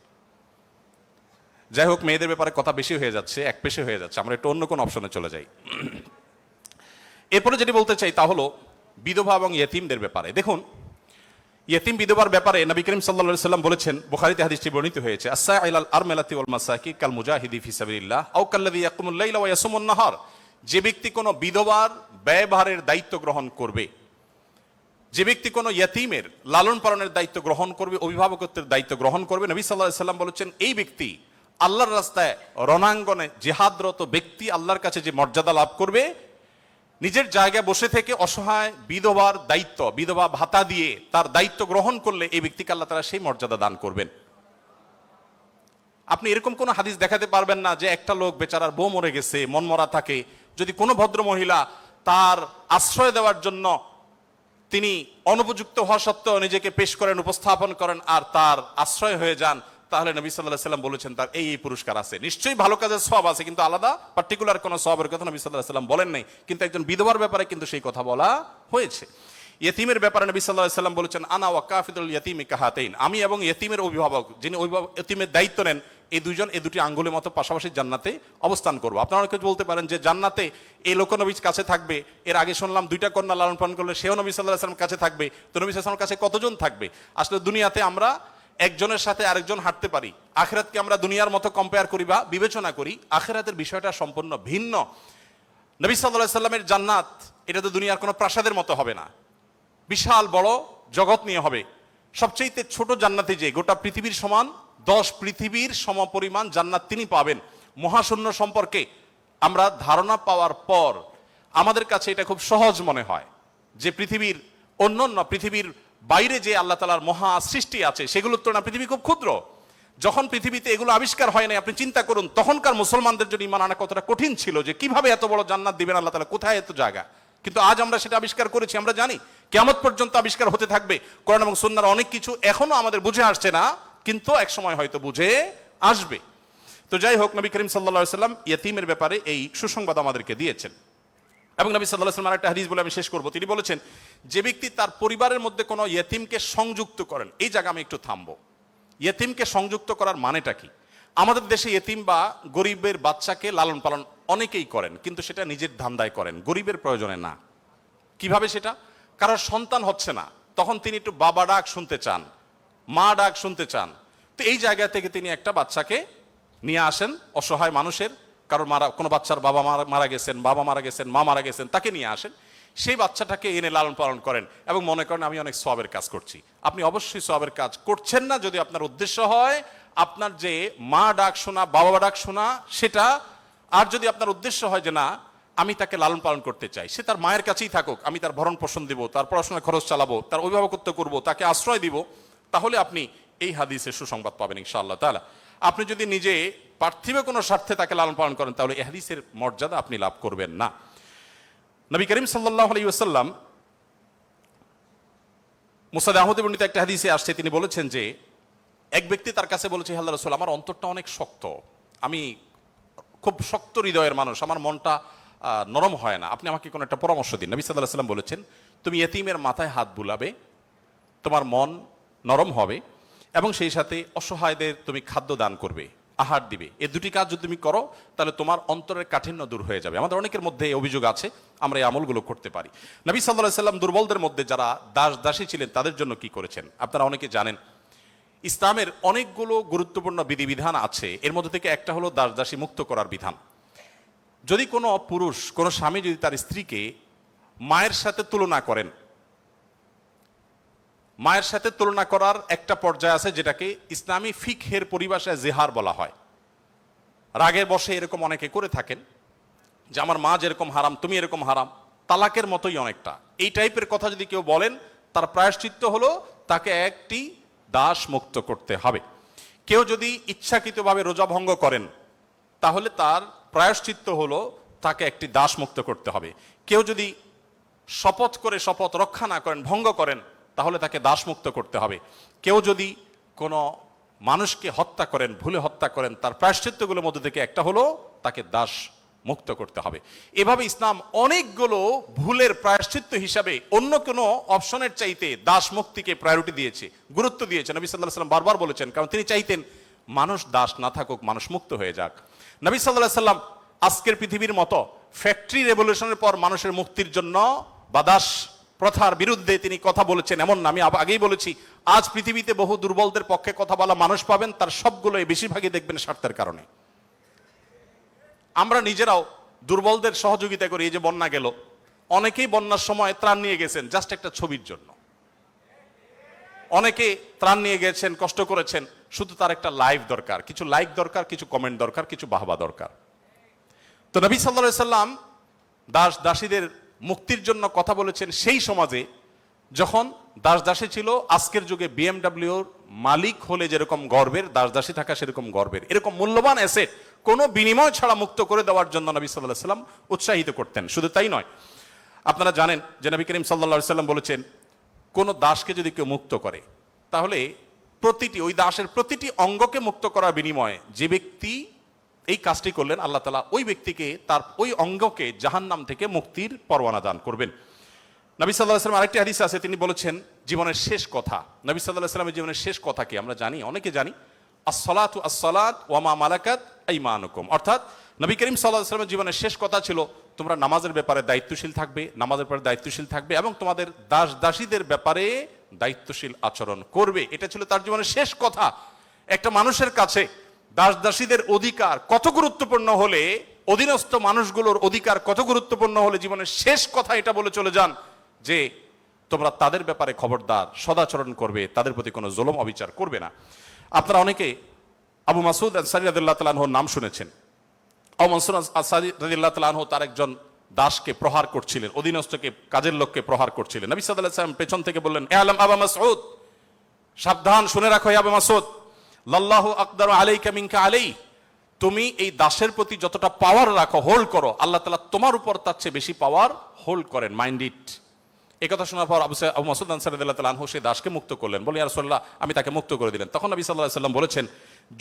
যাই হোক, মেয়েদের ব্যাপারে কথা বেশি হয়ে যাচ্ছে, এক পেশে হয়ে যাচ্ছে, আমরা একটু অন্য কোন অপশনে চলে যাই। এরপরে যেটি বলতে চাই তা হলো বিধবা এবং ইয়েতিমদের ব্যাপারে। দেখুন, ইয়েতিম বিধবার ব্যাপারে নবী করিম সাল্লাল্লাহু আলাইহি ওয়াসাল্লাম বলেছেন, বুখারীতে হাদিসটি বর্ণিত হয়েছে, আস-সাইলাল আরমালাতি ওয়াল মাসাকি কাল মুজাহিদি ফি সাবিলিল্লাহ আও কাল্লাযী ইয়াকুমুল লাইলা ওয়া ইয়াসুমুন নাহার। যে ব্যক্তি কোনো বিধবার ব্যয়ভারের দায়িত্ব গ্রহণ করবে, যে ব্যক্তি কোনো ইয়েতিমের লালন পালনের দায়িত্ব গ্রহণ করবে, অভিভাবকত্বের দায়িত্ব গ্রহণ করবে, নবী সাল্লাল্লাহু আলাইহি ওয়াসাল্লাম বলেছেন এই ব্যক্তি আল্লাহর রাস্তায় রণাঙ্গনে জিহাদরত ব্যক্তি আল্লাহর কাছে যে মর্যাদা লাভ করবে, নিজের জায়গায় বসে থেকে অসহায় বিধবার দায়িত্ব, বিধবা ভাতা দিয়ে তার দায়িত্ব গ্রহণ করলে এই ব্যক্তিকে আল্লাহ তাআলা সেই মর্যাদা দান করবেন। আপনি এরকম কোন হাদিস দেখাতে পারবেন না যে একটা লোক বেচারার বউ মরে গেছে, মন মরা থাকে, যদি কোনো ভদ্র মহিলা তার আশ্রয় দেওয়ার জন্য তিনি অনুপযুক্ত হওয়া সত্ত্বেও নিজেকে পেশ করেন, উপস্থাপন করেন আর তার আশ্রয় হয়ে যান, তাহলে নবী সাল্লাল্লাহু আলাইহি ওয়াসাল্লাম বলেছেন তার এই পুরস্কার আছে। নিশ্চয়ই ভালো কাজের সওয়াব আছে, কিন্তু আলাদা পার্টিকুলার কোনো সওয়াবের কথা নবী সাল্লাল্লাহু আলাইহি ওয়াসাল্লাম বলেন নাই। কিন্তু একজন বিধবার ব্যাপারে কিন্তু সেই কথা বলা হয়েছে। ইয়েতিমের ব্যাপারে নবী সাল্লাল্লাহু আলাইহি ওয়াসাল্লাম বলেছেন, আনা ওয়া কাফিদুল ইয়াতিমি কাহাতাইন। আমি এবং ইয়েতিমের অভিভাবক, যিনি ইয়েতিমের দায়িত্ব নেন, এই দুইজন এই দুটি আঙ্গুলের মতো পাশাপাশি জান্নাতে অবস্থান করবো। আপনারা অনেকে বলতে পারেন যে জান্নাতে এই লোক নবীর কাছে থাকবে, এর আগে শুনলাম 2টা কন্যা লালন পালন করলে সেও নবী সাল্লাল্লাহু আলাইহি ওয়াসাল্লাম কাছে থাকবে, তো নবী সাল্লাল্লাহু আলাইহি ওয়াসাল্লামের কাছে কতজন থাকবে? আসলে দুনিয়াতে আমরা একজনের সাথে আরেকজন হাঁটতে পারি, আখিরাতকে আমরা দুনিয়ার মতো কম্পেয়ার করি বা বিবেচনা করি, আখিরাতের বিষয়টা সম্পূর্ণ ভিন্ন। নবী সাল্লাল্লাহু আলাইহি ওয়াসাল্লামের জান্নাত এটা তো দুনিয়ার কোনো প্রাসাদের মতো হবে না, বিশাল বড় জগৎ নিয়ে হবে। সবচেয়ে ছোট জান্নাতে যে গোটা পৃথিবীর সমান 10 পৃথিবীর সমপরিমাণ জান্নাত তিনি পাবেন। মহাশূন্য সম্পর্কে আমরা ধারণা পাওয়ার পর আমাদের কাছে এটা খুব সহজ মনে হয় যে পৃথিবীর অন্যান্য পৃথিবীর বাইরে যে আল্লাহ তাআলার মহা সৃষ্টি আছে সেগুলোর তুলনায় পৃথিবী খুব ক্ষুদ্র। যখন পৃথিবীতে এগুলো আবিষ্কার হয় না, আপনি চিন্তা করুন তখনকার মুসলমানদের জন্য ঈমান আনা কতটা কঠিন ছিল, যে কিভাবে এত বড় জান্নাত দিবেন আল্লাহ তাআলা, কোথায় এত জায়গা। কিন্তু আজ আমরা সেটা আবিষ্কার করেছি, আমরা জানি কিয়ামত পর্যন্ত আবিষ্কার হতে থাকবে। কোরআন এবং সুন্নাহর অনেক কিছু এখনো আমাদের বুঝে আসছে না, কিন্তু এক সময় হয়তো বুঝে আসবে। তো যাই হোক, নবী করিম সাল্লাল্লাহু আলাইহি ওয়াসাল্লাম ইয়েতিমের ব্যাপারে এই সুসংবাদ আমাদেরকে দিয়েছেন। এবং নবী সাল্লাল্লাহু আলাইহি ওয়াসাল্লাম আরেকটা হাদিস বলে আমি শেষ করব। তিনি বলেছেন, যে ব্যক্তি তার পরিবারের মধ্যে কোনো ইয়েতিমকে সংযুক্ত করেন, এই জায়গা আমি একটু থামবো। ইয়েতিমকে সংযুক্ত করার মানেটা কি? আমাদের দেশে ইয়েতিম বা গরিবের বাচ্চাকে লালন পালন অনেকেই করেন, কিন্তু সেটা নিজের ধান্দায় করেন, গরিবের প্রয়োজনে না। কিভাবে সেটা? কারোর সন্তান হচ্ছে না, তখন তিনি একটু বাবা ডাক শুনতে চান, মা ডাক শুনতে চান, তো এই জায়গা থেকে তিনি একটা বাচ্চাকে নিয়ে আসেন, অসহায় মানুষের, কারোর কোনো বাচ্চার বাবা মারা গেছেন, বাবা মারা গেছেন, মা মারা গেছেন, তাকে নিয়ে আসেন, সেই বাচ্চাটাকে এনে লালন পালন করেন এবং মনে করেন আমি অনেক সওয়াবের কাজ করছি। আপনি অবশ্যই সওয়াবের কাজ করছেন না যদি আপনার উদ্দেশ্য হয় আপনার যে মা ডাক শোনা, বাবা ডাক শোনা সেটা, আর যদি আপনার উদ্দেশ্য হয় যে না আমি তাকে লালন পালন করতে চাই, সে তার মায়ের কাছেই থাকুক, আমি তার ভরণ পোষণ দিব, তার পড়াশোনার খরচ চালাবো, তার অভিভাবকত্ব করব, তাকে আশ্রয় দিব, তাহলে আপনি এই হাদিসের সুসংবাদ পাবেন ইনশাআল্লাহ তাআলা। আপনি যদি নিজে পার্থিব কোনো স্বার্থে তাকে লালন পালন করেন তাহলে এই হাদিসের মর্যাদা আপনি লাভ করবেন না। নবী করিম সাল্লাল্লাহু আলাইহি ওয়াসাল্লাম মুসনাদ আহমদে বর্ণিত একটা হাদিসে আসছে, তিনি বলেছেন যে এক ব্যক্তি তার কাছে বলেছে, হে আল্লাহর রাসূল, আমার অন্তরটা অনেক শক্ত, আমি খুব শক্ত হৃদয়ের মানুষ, আমার মনটা নরম হয় না, আপনি আমাকে কোনো একটা পরামর্শ দিন। নবী সাল্লাল্লাহু আলাইহি ওয়াসাল্লাম বলেছেন, তুমি ইয়েতিমের মাথায় হাত বুলাবে, তোমার মন নরম হবে এবং সেই সাথে অসহায়দের তুমি খাদ্য দান করবে, আহার দিবে। এই দুটি কাজ যদি তুমি করো তাহলে তোমার অন্তরের কাঠিন্য দূর হয়ে যাবে। আমাদের অনেকের মধ্যে এই অভিযোগ আছে, আমরা এই আমলগুলো করতে পারি। নবী সাল্লাল্লাহু আলাইহি ওয়াসাল্লাম দুর্বলদের মধ্যে যারা দাসী ছিলেন তাদের জন্য কি করেছেন আপনারা অনেকে জানেন। ইসলামের অনেকগুলো গুরুত্বপূর্ণ বিধিবিধান আছে, এর মধ্যে থেকে একটা হলো দাস দাসী মুক্ত করার বিধান। যদি কোনো পুরুষ, কোনো স্বামী যদি তার স্ত্রীকে মায়ের সাথে তুলনা করেন, মায়ের সাথে তুলনা করার একটা পর্যায়ে আছে যেটাকে ইসলামী ফিকহের পরিভাষায় জেহার বলা হয়। রাগের বশে এরকম অনেকে করে থাকেন যে আমার মা যেরকম হারাম তুমি এরকম হারাম, তালাকের মতোই অনেকটা এই টাইপের কথা যদি কেউ বলেন, তার প্রায়শ্চিত্ত হলো তাকে একটি দাস মুক্ত করতে হবে। কেউ যদি ইচ্ছাকৃতভাবে রোজা ভঙ্গ করেন, তাহলে তার প্রায়শ্চিত্ত হলো তাকে একটি দাস মুক্ত করতে হবে। কেউ যদি শপথ করে শপথ রক্ষা না করেন, ভঙ্গ করেন, তাহলে তাকে দাস মুক্ত করতে হবে। কেউ যদি কোনো মানুষকে হত্যা করেন, ভুলে হত্যা করেন, তার প্রায়শ্চিত্তগুলোর মধ্যে থেকে একটা হলো তাকে দাস মুক্ত করতে হবে। এভাবে ইসলাম অনেকগুলো ভুলের প্রায়শ্চিত্ত হিসাবে অন্য কোনো অপশনের চাইতে দাস মুক্তিকে প্রায়োরিটি দিয়েছে, গুরুত্ব দিয়েছে। নবী সাল্লাল্লাহু আলাইহি ওয়াসাল্লাম বারবার বলেছেন, কারণ তিনি চাইতেন মানুষ দাস না থাকুক, মানুষ মুক্ত হয়ে যাক। নবী সাল্লাল্লাহু আলাইহি ওয়াসাল্লাম আজকের পৃথিবীর মতো ফ্যাক্টরি রেভলিউশনের পর মানুষের মুক্তির জন্য বা দাস প্রথার বিরুদ্ধে তিনি কথা বলেছেন এমন না। আমি আগেই বলেছি, আজ পৃথিবীতে বহু দুর্বলদের পক্ষে কথা বলা মানুষ পাবেন, তার সবগুলোই বেশিরভাগই দেখবেন স্বার্থের কারণে। আমরা নিজেরাও দুর্বলদের সহযোগিতা করি। এই যে বন্যা গেল, অনেকেই বন্যার সময় ত্রাণ নিয়ে গেছেন জাস্ট একটা ছবির জন্য। অনেকে ত্রাণ নিয়ে গেছেন, কষ্ট করেছেন, শুধু তার একটা লাইভ দরকার, কিছু লাইক দরকার, কিছু কমেন্ট দরকার, কিছু বাহবা দরকার। তো নবী সাল্লাল্লাহু আলাইহি সাল্লাম দাস দাসীদের মুক্তির জন্য কথা বলেছেন সেই সমাজে যখন দাস দাসী ছিল আজকের যুগে বিএমডব্লিউর মালিক হলে যেরকম গর্বের, দাস দাসী থাকা সেরকম গর্বের। এরকম মূল্যবান অ্যাসেট কোনো বিনিময় ছাড়া মুক্ত করে দেওয়ার জন্য নবী সাল্লাল্লাহু আলাইহি সাল্লাম উৎসাহিত করতেন। শুধু তাই নয়, আপনারা জানেন যে নবী করিম সাল্লাল্লাহু আলাইহি সাল্লাম বলেছেন, কোন দাসকে যদি কেউ মুক্ত করে, তাহলে ওই দাসের প্রতিটি অঙ্গকে মুক্ত করার বিনিময়ে যে ব্যক্তি এই কাজটি করলেন, আল্লাহ তাআলা ওই ব্যক্তিকে তার ওই অঙ্গকে জাহান্নাম থেকে মুক্তির পরওয়ানা দান করবেন। নবী সাল্লাল্লাহু আলাইহি সাল্লাম আরেকটি হাদিস আছে, তিনি বলেছেন জীবনের শেষ কথা। নবী সাল্লাল্লাহু আলাইহি সাল্লামের জীবনের শেষ কথা কি আমরা জানি, অনেকে জানি, আসসালাতু আসসালাত ওয়া মা মালাকাত আইমানুকুম। অর্থাৎ নবী করিম সাল্লাল্লাহু আলাইহি সাল্লামের জীবনের শেষ কথা ছিল, তোমরা নামাজের ব্যাপারে দায়িত্বশীল থাকবে, নামাজের ব্যাপারে দায়িত্বশীল থাকবে এবং তোমাদের দাস দাসীদের ব্যাপারে দায়িত্বশীল আচরণ করবে। এটা ছিল তার জীবনের শেষ কথা। একটা মানুষের কাছে দাস দাসীদের অধিকার কত গুরুত্বপূর্ণ হলে, অধীনস্থ মানুষগুলোর অধিকার কত গুরুত্বপূর্ণ হলে জীবনের শেষ কথা এটা বলে চলে যান যে তোমরা তাদের ব্যাপারে খবরদার, সদাচরণ করবে, তাদের প্রতি কোনো জুলুম অবিচার করবে না। আপনারা অনেকে আবু মাসউদ আনসারী রাদিয়াল্লাহু তাআলা আনহুর নাম শুনেছেন। আবু মাসউদ আনসারী রাদিয়াল্লাহু তাআলা আনহু তার একজন দাসকে প্রহার করছিলেন, অধীনস্থকে, কাজের লোককে প্রহার করছিলেন। নবী সাল্লাল্লাহু আলাইহি ওয়াসাল্লাম পেছন থেকে বললেন, আলাম আবু মাসউদ, সাবধান, শুনে রাখো আবু মাসউদ, লাল্লাহু আকদারু আলাইকা মিনকা আলাই, তুমি এই দাসের প্রতি যতটা পাওয়ার রাখো, হোল্ড করো, আল্লাহ তাআলা তোমার উপর তার চেয়ে বেশি পাওয়ার হোল্ড করেন, মাইন্ড ইট। এই কথা শোনার পর আবু মাসউদ আনসারী রাদিয়াল্লাহু তাআলা আনহু সেই দাসকে মুক্ত করলেন। বলে, ইয়া রাসূলুল্লাহ, আমি তাকে মুক্ত করে দিলেন। তখন নবী সাল্লাল্লাহু আলাইহি ওয়াসাল্লাম বলেছেন,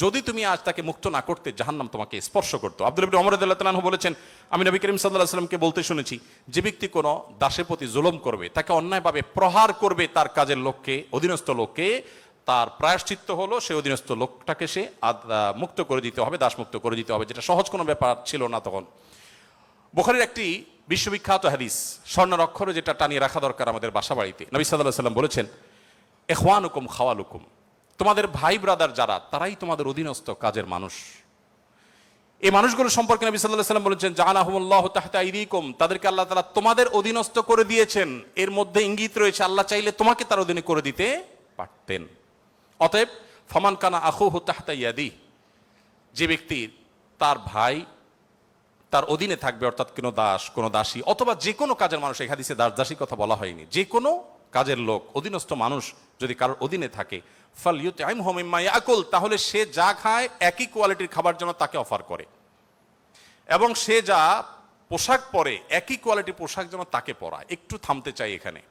যদি তুমি আজ তাকে মুক্ত না করতে, জাহান্নাম তোমাকে স্পর্শ করতো। আব্দুল্লাহ ইবনে ওমর রাদিয়াল্লাহু তাআলা আনহু বলেছেন, আমি নবী করিম সাল্লাল্লাহু আলাইহি ওয়াসাল্লামকে বলতে শুনেছি, যে ব্যক্তি কোনো দাসের প্রতি জুলুম করবে, তাকে অন্যায়ভাবে প্রহার করবে, তার কাজের লোককে, অধীনস্থ লোককে, তার প্রায়শ্চিত্ত হলো সে অধীনস্থ লোকটাকে সে মুক্ত করে দিতে হবে, দাস মুক্ত করে দিতে হবে, যেটা সহজ কোনো ব্যাপার ছিল না তখন। বুখারীর একটি বিশ্ববিখ্যাত হাদিস, স্বর্ণের অক্ষরে যেটা টানিয়ে রাখা দরকার আমাদের বাসা বাড়িতে। নবী সাল্লাল্লাহু আলাইহি ওয়াসাল্লাম বলেছেন, ইখওয়ানুকুম খাওয়ালুকুম, তোমাদের ভাই ব্রাদার যারা, তারাই তোমাদের অধীনস্থ কাজের মানুষ। এই মানুষগুলো সম্পর্কে নবী সাল্লাল্লাহু আলাইহি ওয়াসাল্লাম বলেছেন, জাআলাহুমুল্লাহু তাহতা আইদিকুম, তাদেরকে আল্লাহ তাআলা তোমাদের অধীনস্থ করে দিয়েছেন। এর মধ্যে ইঙ্গিত রয়েছে আল্লাহ চাইলে তোমাকে তার অধীনে করে দিতে পারতেন। অতএব ফামান কানা আখুহু তাহতা ইয়াদি, যে ব্যক্তি তার ভাই তার অধীনে থাকবে, অর্থাৎ কোনো দাস, কোনো দাসী অথবা যে কোনো কাজের মানুষ, এই হাদিসে দাস দাসী কথা বলা হয়নি, যে কোনো কাজের লোক, অধীনস্থ মানুষ যদি কারোর অধীনে থাকে, ফালইউতইমহু মিম্মা ইয়াকুল, তাহলে সে যা খায় একই কোয়ালিটির খাবার জন্য তাকে অফার করে, এবং সে যা পোশাক পরে একই কোয়ালিটির পোশাক যেন তাকে পরায়। একটু থামতে চাই এখানে।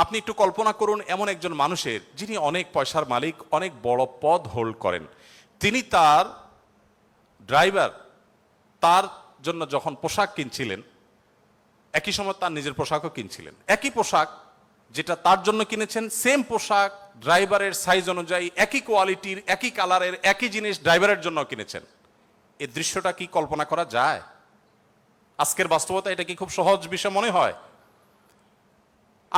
আপনি একটু কল্পনা করুন, এমন একজন মানুষের, যিনি অনেক পয়সার মালিক, অনেক বড় পদ হোল্ড করেন, তিনি তার ড্রাইভার তার জন্য যখন পোশাক কিনছিলেন, একই সময় তার নিজের পোশাকও কিনছিলেন। একই পোশাক যেটা তার জন্য কিনেছেন, সেম পোশাক ড্রাইভারের সাইজ অনুযায়ী, একই কোয়ালিটির, একই কালারের, একই জিনিস ড্রাইভারের জন্য কিনেছেন। এই দৃশ্যটা কি কল্পনা করা যায়? আজকের বাস্তবতা এটা কি খুব সহজ বিষয় মনে হয়?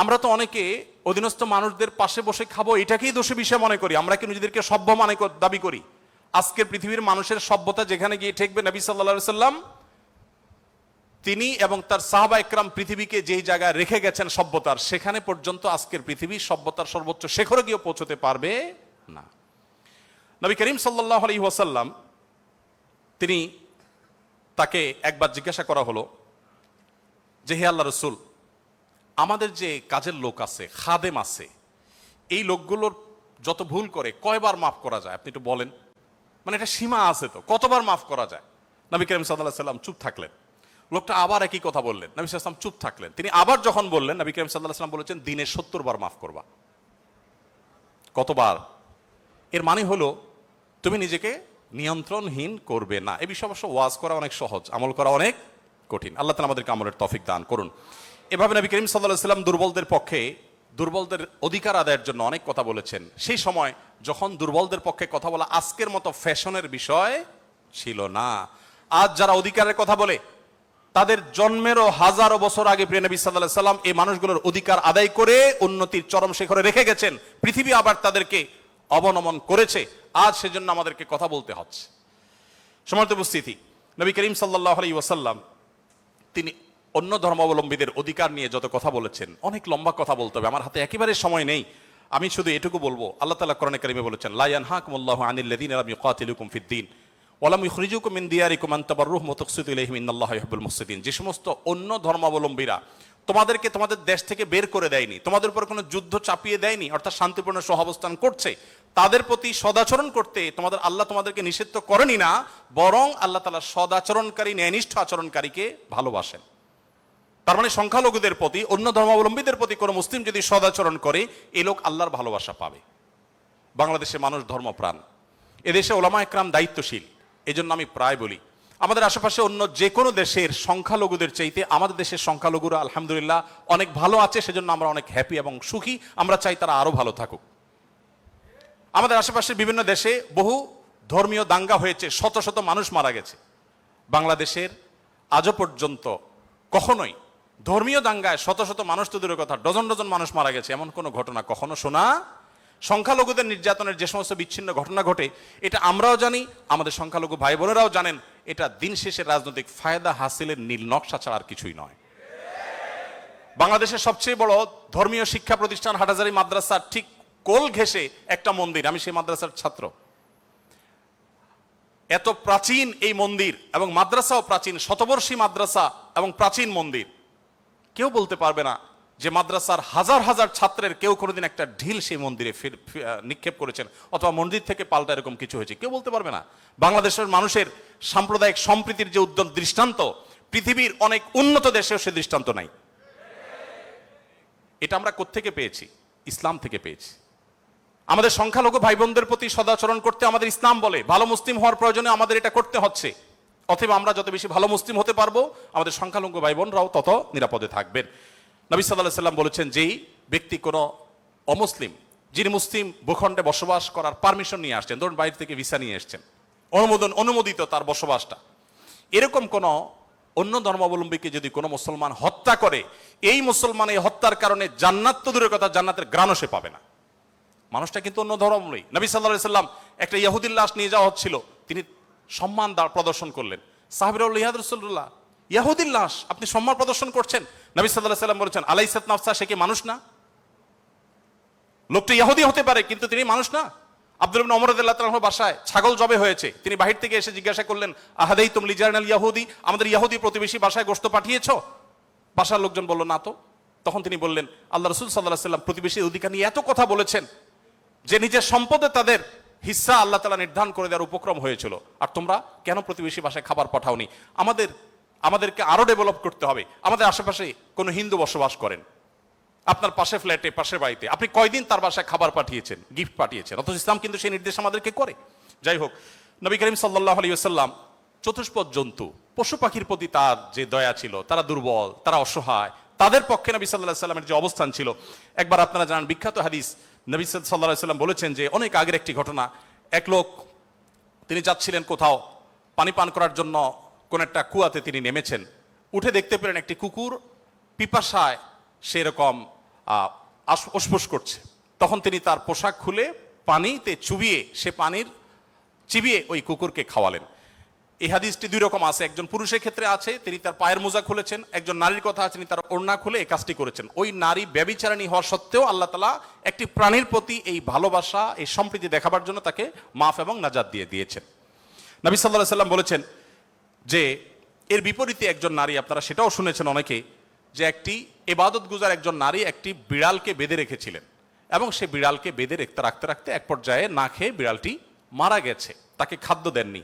আমরা তো অনেকে অধীনস্থ মানুষদের পাশে বসে খাবো এটাকেই দোষী বিষয় মনে করি। আমরা কি নিজেদেরকে সভ্য দাবি করি? আজকের পৃথিবীর মানুষের সভ্যতা যেখানে গিয়ে ঠেকবে, নবী সাল্লাল্লাহু আলাইহি সাল্লাম তিনি এবং তার সাহাবা একরাম পৃথিবীকে যেই জায়গায় রেখে গেছেন সভ্যতার, সেখানে পর্যন্ত আজকের পৃথিবী সভ্যতার সর্বোচ্চ শিখরে গিয়ে পৌঁছতে পারবে না। নবী করিম সাল্লাল্লাহু আলাইহি ওয়াসাল্লাম তিনি, তাকে একবার জিজ্ঞাসা করা হলো যে হে আল্লাহ রাসূল, আমাদের যে কাজের লোক আছে, খাদেম আছে, এই লোকগুলোর যত ভুল করে কয়বার মাফ করা যায় আপনি একটু বলেন। মানে এটা সীমা আছে তো, কতবার মাফ করা যায়? নবী করিম সাল্লাল্লাহু আলাইহি ওয়াসাল্লাম চুপ থাকলেন। লোকটা আবার একই কথা বললেন, নবী সাল্লাল্লাহু আলাইহি ওয়াসাল্লাম চুপ থাকলেন। তিনি আবার যখন বললেন, নবী করিম সাল্লাল্লাহু আলাইহি ওয়াসাল্লাম বলেছেন দিনে 70 বার মাফ করবা। কতবার? এর মানে হলো তুমি নিজেকে নিয়ন্ত্রণহীন করবে না। এই বিষয়ে অবশ্য ওয়াজ করা অনেক সহজ, আমল করা অনেক কঠিন। আল্লাহ তাআলা আমাদেরকে আমলের তৌফিক দান করুন। এভাবে নবী করিম সাল্লাল্লাহু আলাইহি ওয়াসাল্লাম দুর্বলদের পক্ষে, দুর্বলদের অধিকার আদায়ের জন্য অনেক কথা বলেছেন। সেই সময় যখন দুর্বলদের পক্ষে কথা বলা আজকের মতো ফ্যাশনের বিষয় ছিল না। আজ যারা অধিকারের কথা বলে তাদের জন্মেরও হাজারো বছর আগে প্রিয় নবী সাল্লাল্লাহু আলাইহি ওয়াসাল্লাম এই মানুষগুলোর অধিকার আদায় করে উন্নতির চরম শিখরে রেখে গেছেন। পৃথিবী আবার তাদেরকে অবনমন করেছে। আজ সেজন্য আমাদেরকে কথা বলতে হচ্ছে। সম্মানিত উপস্থিতি, নবী করিম সাল্লাল্লাহু আলাইহি ওয়াসাল্লাম তিনি অন্য ধর্মাবলম্বীদের অধিকার নিয়ে যত কথা বলেছেন, অনেক লম্বা কথা বলতে হবে, আমার হাতে একেবারে সময় নেই। আমি শুধু এটুকু বলবো, আল্লাহ তাআলা কোরআনে কারিমে বলেছেন লা ইয়ানহাকুমুল্লাহু আনিল্লাযীনা লাম ইউকাতিলুকুম ফিদ-দীন ওয়া লাম ইখরিজুকুম মিন দিয়ারিকুম আন তাবাররুহুম ওয়া তুকসিতু ইলাইহিম ইন্নাল্লাহা ইউহিব্বুল মুকসিতিন। যে সমস্ত অন্য ধর্মাবলম্বীরা তোমাদেরকে তোমাদের দেশ থেকে বের করে দেয়নি, তোমাদের উপর কোনো যুদ্ধ চাপিয়ে দেয়নি, অর্থাৎ শান্তিপূর্ণ সহাবস্থান করছে, তাদের প্রতি সদাচরণ করতে তোমাদের আল্লাহ তোমাদেরকে নিষিদ্ধ করেনি না, বরং আল্লাহ তাআলা সদাচরণকারী, ন্যায়নিষ্ঠ আচরণকারীকে ভালোবাসেন। তার মানে সংখ্যালঘুদের প্রতি, অন্য ধর্মাবলম্বীদের প্রতি কোনো মুসলিম যদি সদাচরণ করে, এই লোক আল্লাহর ভালোবাসা পাবে। বাংলাদেশে মানুষ ধর্মপ্রাণ, এদেশে ওলামা একরাম দায়িত্বশীল। এই জন্য আমি প্রায় বলি, আমাদের আশেপাশে অন্য যে কোনো দেশের সংখ্যালঘুদের চাইতে আমাদের দেশের সংখ্যালঘুরা আলহামদুলিল্লাহ অনেক ভালো আছে। সেজন্য আমরা অনেক হ্যাপি এবং সুখী। আমরা চাই তারা আরো ভালো থাকুক। আমাদের আশেপাশে বিভিন্ন দেশে বহু ধর্মীয় দাঙ্গা হয়েছে, শত শত মানুষ মারা গেছে। বাংলাদেশের আজও পর্যন্ত কখনোই ধর্মীয় দাঙ্গায় শত শত মানুষ তো দূরের কথা, ডজন ডজন মানুষ মারা গেছে এমন কোনো ঘটনা কখনো শোনা। সংখ্যালঘুদের নির্যাতনের যে সমস্ত বিচ্ছিন্ন ঘটনা ঘটে, এটা আমরাও জানি, আমাদের সংখ্যালঘু ভাই বোনেরাও জানেন। এটা দিন শেষে রাজনৈতিক ফায়দা হাসিলের নীল নকশা ছাড়া আর কিছুই নয়। বাংলাদেশের সবচেয়ে বড় ধর্মীয় শিক্ষা প্রতিষ্ঠান হাটহাজারী মাদ্রাসার ঠিক কোল ঘেঁষে একটা মন্দির, আমি সেই মাদ্রাসার ছাত্র। এত প্রাচীন এই মন্দির এবং মাদ্রাসাও প্রাচীন, শতবর্ষী মাদ্রাসা এবং প্রাচীন মন্দির। কেউ বলতে পারবে না যে মাদ্রাসার হাজার হাজার ছাত্রের কেউ কোনোদিন একটা ঢিল সেই মন্দিরে নিক্ষেপ করেছেন অথবা মন্দির থেকে পাল্টা এরকম কিছু হয়েছে, কেউ বলতে পারবে না। বাংলাদেশের মানুষের সাম্প্রদায়িক সম্প্রীতির যে উদ্যম দৃষ্টান্ত, পৃথিবীর অনেক উন্নত দেশেও সে দৃষ্টান্ত নাই। এটা আমরা কোত্থেকে পেয়েছি? ইসলাম থেকে পেয়েছি। আমাদের সংখ্যালঘু ভাই বোনদের প্রতি সদাচরণ করতে আমাদের ইসলাম বলে, ভালো মুসলিম হওয়ার প্রয়োজনে আমাদের এটা করতে হচ্ছে। অথবা আমরা যত বেশি ভালো মুসলিম হতে পারবো, আমাদের সংখ্যালঘু ভাই বোনরাও তত নিরাপদে থাকবেন। নবী সাল্লাল্লাহু আলাইহি ওয়াসাল্লাম বলেছেন, যেই ব্যক্তি কোনো অমুসলিম, যিনি মুসলিম ভূখণ্ডে বসবাস করার পারমিশন নিয়ে আসছেন, ধরুন বাইরে থেকে ভিসা নিয়ে এসছেন, অনুমোদিত তার বসবাসটা, এরকম কোন অন্য ধর্মাবলম্বীকে যদি কোনো মুসলমান হত্যা করে, এই মুসলমান এই হত্যার কারণে জান্নাত তো দূরের কথা, জান্নাতের ঘ্রাণও সে পাবে না। মানুষটা কিন্তু অন্য ধর্মাবলম্বী। নবী সাল্লাল্লাহু আলাইহি ওয়াসাল্লাম একটা ইহুদির লাশ নিয়ে যাওয়া হচ্ছিল, তিনি সম্মান প্রদর্শন করলেন। সাহাবীরা বললেন, ইয়া রাসূলুল্লাহ, ইহুদির লাশ আপনি সম্মান প্রদর্শন করছেন? নবী সাল্লাল্লাহু আলাইহি ওয়াসাল্লাম বলেছেন, আলাইসাত নাফসা, সে কি মানুষ না? লোকটা ইহুদি হতে পারে কিন্তু তিনি মানুষ না। আব্দুল্লাহ ইবনে ওমর রাদিয়াল্লাহু তাআলার বাসায় ছাগল জবে হয়েছে, তিনি বাহির থেকে এসে জিজ্ঞাসা করলেন, আহাদাইতুম লিজারনাল ইয়াহুদি, আমাদের ইহুদি প্রতিবেশী বাসায় গোশত পাঠিয়েছো? বাসার লোকজন বলল না তো। তখন তিনি বললেন, আল্লাহ রাসূল সাল্লাল্লাহু আলাইহি ওয়াসাল্লাম প্রতিবেশীর অধিকার নিয়ে এত কথা বলেছেন যে নিজের সম্পদে তাদের হিস্সা আল্লাহ তাআলা নির্ধারণ করে দেওয়ার উপক্রম হয়েছিল, আর তোমরা কেন প্রতিবেশী বাসায় খাবার পাঠাওনি? আমাদেরকে আরো ডেভেলপ করতে হবে। আমাদের আশেপাশে কোনো হিন্দু বসবাস করেন, আপনার পাশে ফ্ল্যাটে, পাশের বাড়িতে, আপনি কয়দিন তার বাসায় খাবার পাঠিয়েছেন, গিফট পাঠিয়েছেন? অথচ ইসলাম কিন্তু সেই নির্দেশ আমাদেরকে করে। যাই হোক, নবী করিম সাল্লাল্লাহু আলাইহি ওয়াসাল্লাম চতুষ্পদ জন্তু, পশু পাখির প্রতি তার যে দয়া ছিল, তারা দুর্বল, তারা অসহায়, তাদের পক্ষে নবী সাল্লাল্লাহু আলাইহি ওয়াসাল্লামের যে অবস্থান ছিল। একবার আপনারা জানেন বিখ্যাত হাদিস, নবী সাল্লাল্লাহু আলাইহি ওয়াসাল্লাম বলেছেন যে অনেক আগের একটি ঘটনা, এক লোক তিনি যাচ্ছিলেন কোথাও পানি পান করার জন্য, কোন একটা কুয়াতে তিনি নেমেছেন, উঠে দেখতে পেলেন একটি কুকুর পিপাসায় সেরকম উসফুস করছে, তখন তিনি তার পোশাক খুলে পানিতে চিবিয়ে ওই কুকুরকে খাওয়ালেন। এই হাদিসটি দুই রকম আছে, একজন পুরুষের ক্ষেত্রে আছে তিনি তার পায়ের মোজা খুলেছেন, একজন নারীর কথা আছে তিনি তার ওড়না খুলে এই কাজটি করেছেন। ওই নারী ব্যভিচারিণী হওয়া সত্ত্বেও আল্লাহ তাআলা একটি প্রাণীর প্রতি এই ভালোবাসা, এই সম্প্রীতি দেখাবার জন্য তাকে মাফ এবং নাজাত দিয়েছেন। নবী সাল্লাল্লাহু আলাইহি সাল্লাম বলেছেন যে এর বিপরীতে একজন নারী, আপনারা সেটাও শুনেছেন অনেকে, যে একটি ইবাদত গুজার একজন নারী একটি বিড়ালকে বেঁধে রেখেছিলেন এবং সে বিড়ালকে বেঁধে রাখতে রাখতে এক পর্যায়ে না খেয়ে বিড়ালটি মারা গেছে, তাকে খাদ্য দেননি।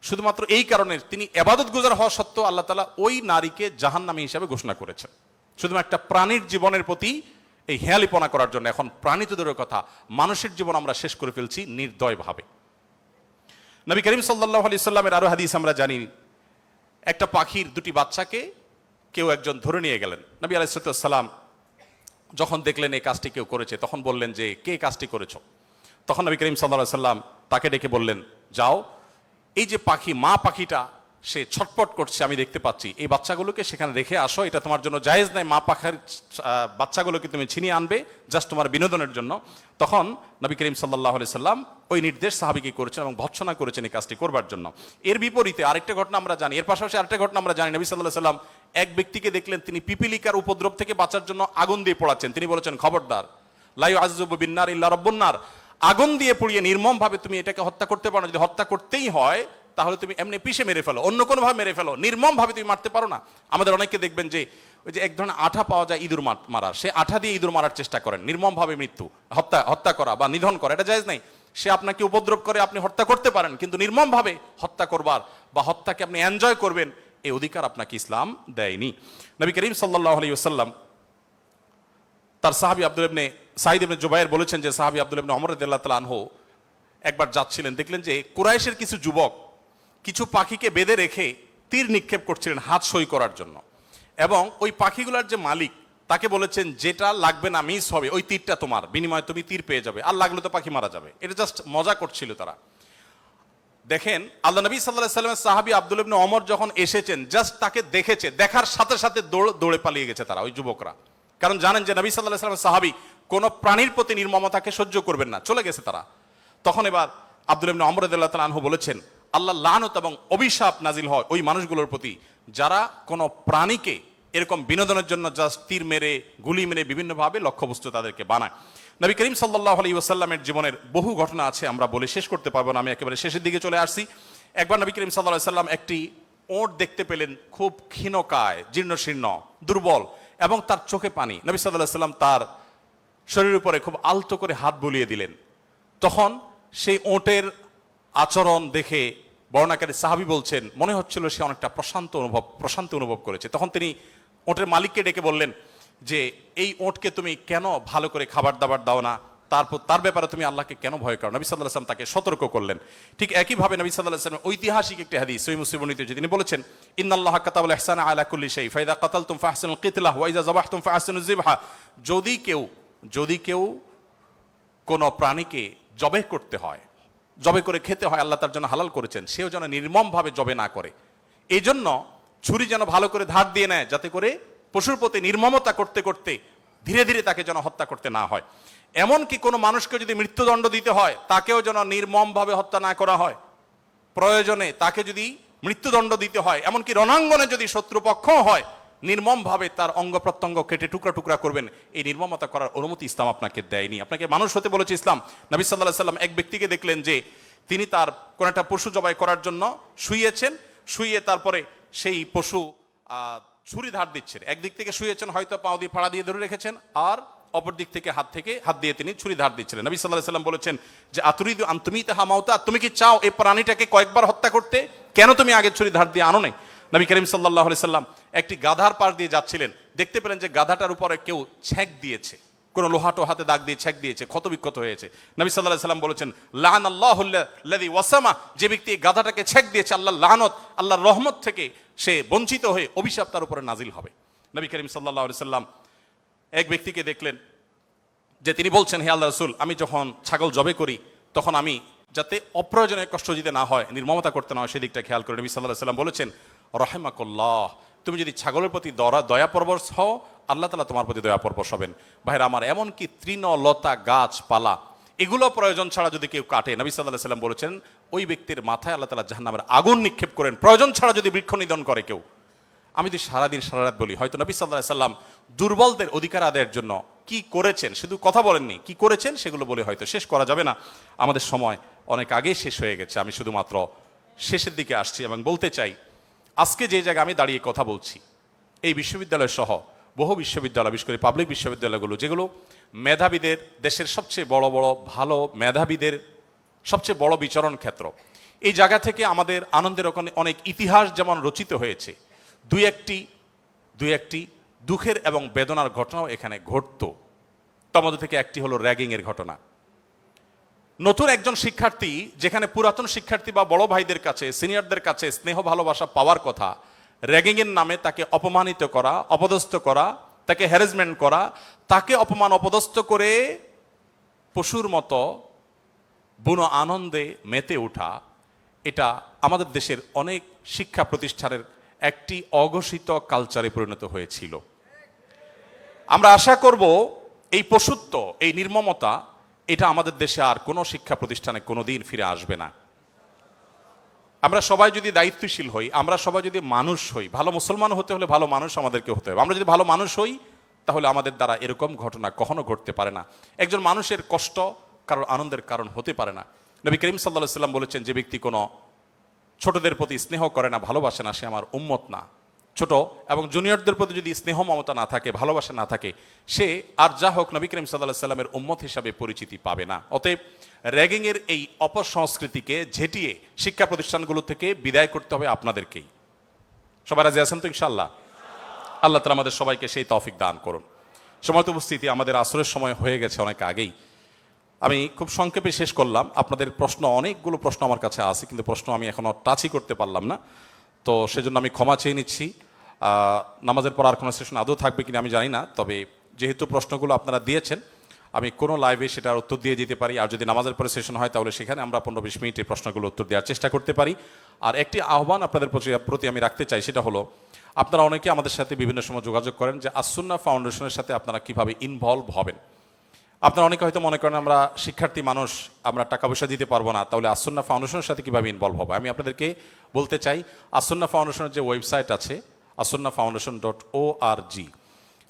শুধুমাত্র এই কারণে তিনি ইবাদত গুজার হওয়া সত্ত্বেও আল্লাহ তাআলা ওই নারীকে জাহান্নামী হিসাবে ঘোষণা করেছেন, শুধুমাত্র একটা প্রাণীর জীবনের প্রতি এই হেয়ালিপনা করার জন্য। এখন প্রাণী তো দূরের কথা, মানুষের জীবন আমরা শেষ করে ফেলছি নির্দয়ভাবে। নবী করিম সাল্লাল্লাহু আলাইহি সাল্লামের আরো হাদিস আমরা জানি, একটা পাখির দুটি বাচ্চাকে কেউ একজন ধরে নিয়ে গেলেন। নবী আলাইহিস সালাম যখন দেখলেন এই কাজটি কেউ করেছে, তখন বললেন যে কে কাজটি করেছো? তখন নবী করিম সাল্লাল্লাহু আলাইহি সাল্লাম তাকে ডেকে বললেন, যাও, এই যে পাখি, মা পাখিটা সে ছটপট করছে আমি দেখতে পাচ্ছি, এই বাচ্চাগুলোকে সেখানে রেখে আসো, এটা তোমার জন্য জায়েজ নাই, মা পাখির বাচ্চাগুলোকে তুমি ছিনিয়ে আনবে জাস্ট তোমার বিনোদনের জন্য। তখন নবী করিম সাল্লাল্লাহু আলাইহি সাল্লাম ওই নির্দেশ সাহাবীকে করেছেন এবং ভৎসনা করেছেন এই কাজটি করবার জন্য। এর বিপরীতে আরেকটা ঘটনা আমরা জানি, এর পাশাপাশি আরেকটা ঘটনা আমরা জানি, নবী সাল্লাল্লাহু আলাইহি সাল্লাম এক ব্যক্তিকে দেখলেন তিনি পিপিলিকার উপদ্রব থেকে বাঁচার জন্য আগুন দিয়ে পোড়াচ্ছেন। তিনি বলেছেন, খবরদার, লা ইউআযযিবু বিন-নার ইল্লা রাব্বুন নার, আগুন দিয়ে পুড়িয়ে নির্মম ভাবে তুমি এটাকে হত্যা করতে পারো না। যদি হত্যা করতেই হয় তাহলে তুমি এমনি পিষে মেরে ফেলো, অন্য কোনো ভাবে মেরে ফেলো, নির্মম ভাবে তুমি মারতে পারো না। আমাদের অনেককে দেখবেন যে ওই যে এক ধরনের আঠা পাওয়া যায় ইঁদুর মারার, সে আঠা দিয়ে ইঁদুর মারার চেষ্টা করেন, নির্মম ভাবে হত্যা করা বা নিধন করা, এটা জায়েজ নাই। সে আপনাকে উপদ্রব করে, আপনি হত্যা করতে পারেন, কিন্তু নির্মম ভাবে হত্যা করবার বা হত্যাকে আপনি এনজয় করবেন এই অধিকার আপনাকে ইসলাম দেয়নি। নবী করিম সাল্লাল্লাহু আলাইহি ওয়াসাল্লাম তার সাহাবী সাঈদ ইবনে জুবায়ের বলেছেন যে সাহাবী আব্দুল্লাহ ইবনে ওমর রাদিয়াল্লাহু তাআলা আনহু একবার যাচ্ছিলেন, দেখলেন যে কুরাইশের কিছু যুবক কিছু পাখিকে বেঁধে রেখে তীর নিক্ষেপ করছিলেন হাত সই করার জন্য, এবং ওই পাখিগুলোর যে মালিক তাকে বলেছেন যেটা লাগবে না মিস হবে, ওই তীরটা তোমার, বিনিময়ে তুমি তীর পেয়ে যাবে, আর লাগলে তো পাখি মারা যাবে। এটা জাস্ট মজা করছিল তারা। দেখেন আল্লাহ নবী সাল্লাল্লাহু আলাইহি ওয়াসাল্লামের সাহাবী আব্দুল্লাহ ইবনে ওমর যখন এসেছেন, জাস্ট তাকে দেখেছে, দেখার সাথে সাথে দৌড়ে পালিয়ে গেছে তারা, ওই যুবকরা, কারণ জানেন যে নবী সাল্লাল্লাহু আলাইহি ওয়াসাল্লামের সাহাবী কোন প্রাণীর প্রতি নির্মমতাকে সহ্য করবেন না, চলে গেছে তারা। তখন এবার আব্দুল্লাহ ইবনে ওমর রাদিয়াল্লাহু তাআলা আনহু বলেছেন, আল্লাহ লানত এবং অভিশাপ নাজিল হয় ওই মানুষগুলোর প্রতি যারা কোনো প্রাণীকে এরকম বিনোদনের জন্য জাস্ট তীর মেরে, গুলি মেরে বিভিন্নভাবে লক্ষ্যবস্তু তাদেরকে বানায়। নবী করিম সাল্লাল্লাহু আলাইহি ওয়াসাল্লামের জীবনের বহু ঘটনা আছে, আমরা বলে শেষ করতে পারবো না, আমি একেবারে শেষের দিকে চলে আসছি। একবার নবী করিম সাল্লাল্লাহু আলাইহি ওয়াসাল্লাম একটি ওট দেখতে পেলেন, খুব ক্ষীণকায়, জীর্ণশীর্ণ, দুর্বল, এবং তার চোখে পানি। নবী সাল্লাল্লাহু আলাইহি ওয়াসাল্লাম তার শরীরের উপরে খুব আলতো করে হাত বুলিয়ে দিলেন। তখন সেই ওটের আচরণ দেখে বর্ণনাকারী সাহাবী বলছেন মনে হচ্ছিল সে অনেকটা প্রশান্তি অনুভব করেছে। তখন তিনি ওটের মালিককে ডেকে বললেন যে এই ওটকে তুমি কেন ভালো করে খাবার দাবার দাও না, তার ব্যাপারে তুমি আল্লাহকে কেন ভয় করো? নবী সাল্লাল্লাহু আলাইহি ওয়াসাল্লাম তাকে সতর্ক করলেন। ঠিক একইভাবে নবী সাল্লাল্লাহু আলাইহি ওয়াসাল্লাম ঐতিহাসিক একটি হাদিস সহিহ মুসলিম বর্ণিত, তিনি বলেছেন, ইন্নাল্লাহা কাতাবাল ইহসানা আলা কুল্লি শাই ফাইদা কাতালতুম ফাহসিনুল কিতলাহ ওয়া ইযা যাবাহতুম ফাহসিনুজ যিবহা। যদি কেউ কোন প্রাণীকে জবে করতে হয়, জবে করে খেতে হয়, আল্লাহ তার জন্য হালাল করেছেন, সেও যেন নির্মম ভাবে জবে না করে। এই জন্য ছুরি যেন ভালো করে ধার দিয়ে নেয়, যাতে করে পশুর প্রতি নির্মমতা করতে করতে ধীরে ধীরে তাকে যেন হত্যা করতে না হয়। এমনকি কোনো মানুষকে যদি মৃত্যুদণ্ড দিতে হয়, তাকেও যেন নির্মম ভাবে হত্যা না করা হয়। প্রয়োজনে তাকে যদি মৃত্যুদণ্ড দিতে হয়, এমনকি রণাঙ্গনে যদি শত্রুপক্ষ হয়, নির্মম ভাবে তার অঙ্গ প্রত্যঙ্গ কেটে টুকরা টুকরা করবেন, এই নির্মমতা করার অনুমতি ইসলাম আপনাকে দেয়নি। আপনাকে মানুষ হতে বলেছে ইসলাম। নবী সাল্লাল্লাহু আলাইহি ওয়াসাল্লাম এক ব্যক্তিকে দেখলেন যে তিনি তার কোন একটা পশু জবাই করার জন্য শুইয়ে তারপরে সেই পশু ছুরি ধার দিচ্ছেন। একদিক থেকে শুয়েছেন, হয়তো পাও দিয়ে ফাড়া দিয়ে ধরে রেখেছেন, আর অপর দিক থেকে হাত দিয়ে তিনি ছুরি ধার দিচ্ছিলেন। নবী সাল্লাল্লাহু আলাইহি ওয়াসাল্লাম বলেছেন যে আতুরিদু আন তুমিতাহা মাউতা, তুমি কি চাও এই প্রাণীটাকে কয়েকবার হত্যা করতে? কেন তুমি আগে ছুরি ধার দিয়ে আনো নাই? নবী করিম সাল্লাল্লাহু আলাইহি ওয়াসাল্লাম একটি গাধার পাশ দিয়ে যাচ্ছিলেন, দেখতে পেলেন যে গাধাটার উপরে কেউ ছ্যাঁক দিয়েছে, কোন লোহাটো হাতে দাগ দিয়ে ছ্যাঁক দিয়েছে, ক্ষতবিক্ষত হয়েছে। নবী সাল্লাল্লাহু আলাইহি ওয়াসাল্লাম বলেছেন, লাআনাল্লাহুল্লাযী ওয়াসামা, যে ব্যক্তি গাধাটাকে ছ্যাঁক দিয়েছে, আল্লাহর লানত, আল্লাহর রহমত থেকে সে বঞ্চিত হয়ে অভিশাপ তার উপরে নাজিল হবে। নবী করিম সাল্লাল্লাহু আলাইহি ওয়াসাল্লাম এক ব্যক্তিকে দেখলেন যে তিনি বলছেন, হে আল্লাহর রাসূল, আমি যখন ছাগল জবে করি তখন আমি যাতে অপ্রয়োজনে কষ্ট দিতে না হয়, নির্মমতা করতে না হয়, সেদিকটা খেয়াল করে। নবী সাল্লাল্লাহু আলাইহি ওয়াসাল্লাম বলেছেন, রাহিমাকুল্লাহ, তুমি যদি ছাগলের প্রতি দয়া পরবশ হও, আল্লাহ তাআলা তোমার প্রতি দয়া পরবশ হবেন। ভাইরা আমার, এমনকি তৃণলতা গাছপালা এগুলো প্রয়োজন ছাড়া যদি কেউ কাটে, নবী সাল্লাল্লাহু আলাইহি ওয়াসাল্লাম বলেছেন ওই ব্যক্তির মাথায় আল্লাহ তাআলা জাহান্নামের আগুন নিক্ষেপ করেন, প্রয়োজন ছাড়া যদি বৃক্ষ নিধন করে কেউ। আমি যদি সারাদিন সারারাত বলি, হয়তো নবী সাল্লাল্লাহু আলাইহি ওয়াসাল্লাম দুর্বলদের অধিকার আদায়ের জন্য কি করেছেন, শুধু কথা বলেননি, কি করেছেন সেগুলো বলে হয়তো শেষ করা যাবে না। আমাদের সময় অনেক আগেই শেষ হয়ে গেছে। আমি শুধুমাত্র শেষের দিকে আসছি এবং বলতে চাই, আজকে যে জায়গায় আমি দাঁড়িয়ে কথা বলছি, এই বিশ্ববিদ্যালয় সহ বহু বিশ্ববিদ্যালয়, বিশেষ করে পাবলিক বিশ্ববিদ্যালয়গুলো, যেগুলো মেধাবীদের, দেশের সবচেয়ে বড় বড় ভালো মেধাবীদের সবচেয়ে বড় বিচরণ ক্ষেত্র, এই জায়গা থেকে আমাদের আনন্দের অনেক ইতিহাস যেমন রচিত হয়েছে, দুই একটি দুঃখের এবং বেদনার ঘটনাও এখানে ঘটত। তার মধ্যে থেকে একটি হলো র্যাগিংয়ের ঘটনা। নতুন একজন শিক্ষার্থী, যেখানে পুরাতন শিক্ষার্থী বা বড় ভাইদের কাছে, সিনিয়রদের কাছে স্নেহ ভালোবাসা পাওয়ার কথা, র্যাগিংয়ের নামে তাকে অপমানিত করা, অপদস্থ করা, তাকে হ্যারাসমেন্ট করা, তাকে অপমান অপদস্থ করে পশুর মতো বুনো আনন্দে মেতে ওঠা, এটা আমাদের দেশের অনেক শিক্ষা প্রতিষ্ঠানের একটি অঘোষিত কালচারে পরিণত হয়েছিল। আমরা আশা করব এই পশুত্ব, এই নির্মমতা, এটা আমাদের দেশে আর কোনো শিক্ষা প্রতিষ্ঠানে কোনোদিন ফিরে আসবে না। আমরা সবাই যদি দায়িত্বশীল হই, আমরা সবাই যদি মানুষ হই, ভালো মুসলমান হতে হলে ভালো মানুষ আমাদেরকে হতে হবে। আমরা যদি ভালো মানুষ হই, তাহলে আমাদের দ্বারা এরকম ঘটনা কখনো ঘটতে পারে না। একজন মানুষের কষ্ট কারোর আনন্দের কারণ হতে পারে না। নবী করিম সাল্লাল্লাহু আলাইহি ওয়াসাল্লাম বলেছেন, যে ব্যক্তি কোনো ছোটদের প্রতি স্নেহ করে না, ভালোবাসে না, সে আমার উম্মত না। ছোট এবং জুনিয়রদের প্রতি যদি স্নেহ মমতা না থাকে, ভালোবাসা না থাকে, সে আর যা হোক নবী করিম সাল্লাল্লাহু আলাইহি ওয়াসাল্লামের উম্মত হিসাবে পরিচিতি পাবে না। অতএব র্যাগিংয়ের এই অপসংস্কৃতিকে ঝেঁটিয়ে শিক্ষা প্রতিষ্ঠানগুলো থেকে বিদায় করতে হবে আপনাদেরকেই। সবাই রাজি আছেন তো ইনশাআল্লাহ? আল্লাহ তাআলা আমাদের সবাইকে সেই তৌফিক দান করুন। সময়ত উপস্থিতি, আমাদের আসরের সময় হয়ে গেছে অনেক আগেই। আমি খুব সংক্ষেপে শেষ করলাম। আপনাদের প্রশ্ন, অনেকগুলো প্রশ্ন আমার কাছে আছে, কিন্তু প্রশ্ন আমি এখনো টাচই করতে পারলাম না, তো সেজন্য আমি ক্ষমা চেয়ে নিচ্ছি। নামাজের পর আর কোনো সেশন আদৌ থাকবে কিনা আমি জানি না, তবে যেহেতু প্রশ্নগুলো আপনারা দিয়েছেন, আমি কোনো লাইভে সেটার উত্তর দিয়ে দিতে পারি। আর যদি নামাজের পরে সেশন হয়, তাহলে সেখানে আমরা 15-20 মিনিটে প্রশ্নগুলো উত্তর দেওয়ার চেষ্টা করতে পারি। আর একটি আহ্বান আপনাদের প্রতি আমি রাখতে চাই, সেটা হলো, আপনারা অনেকে আমাদের সাথে বিভিন্ন সময় যোগাযোগ করেন যে আস-সুন্নাহ ফাউন্ডেশনের সাথে আপনারা কিভাবে ইনভলভ হবেন। আপনারা অনেকে হয়তো মনে করেন আমরা শিক্ষার্থী মানুষ, আমরা টাকা পয়সা দিতে পারবো না, তাহলে আস-সুন্নাহ ফাউন্ডেশনের সাথে কিভাবে ইনভলভ হবে। আমি আপনাদেরকে বলতে চাই, আস-সুন্নাহ ফাউন্ডেশনের যে ওয়েবসাইট আছে, asunnahfoundation.org,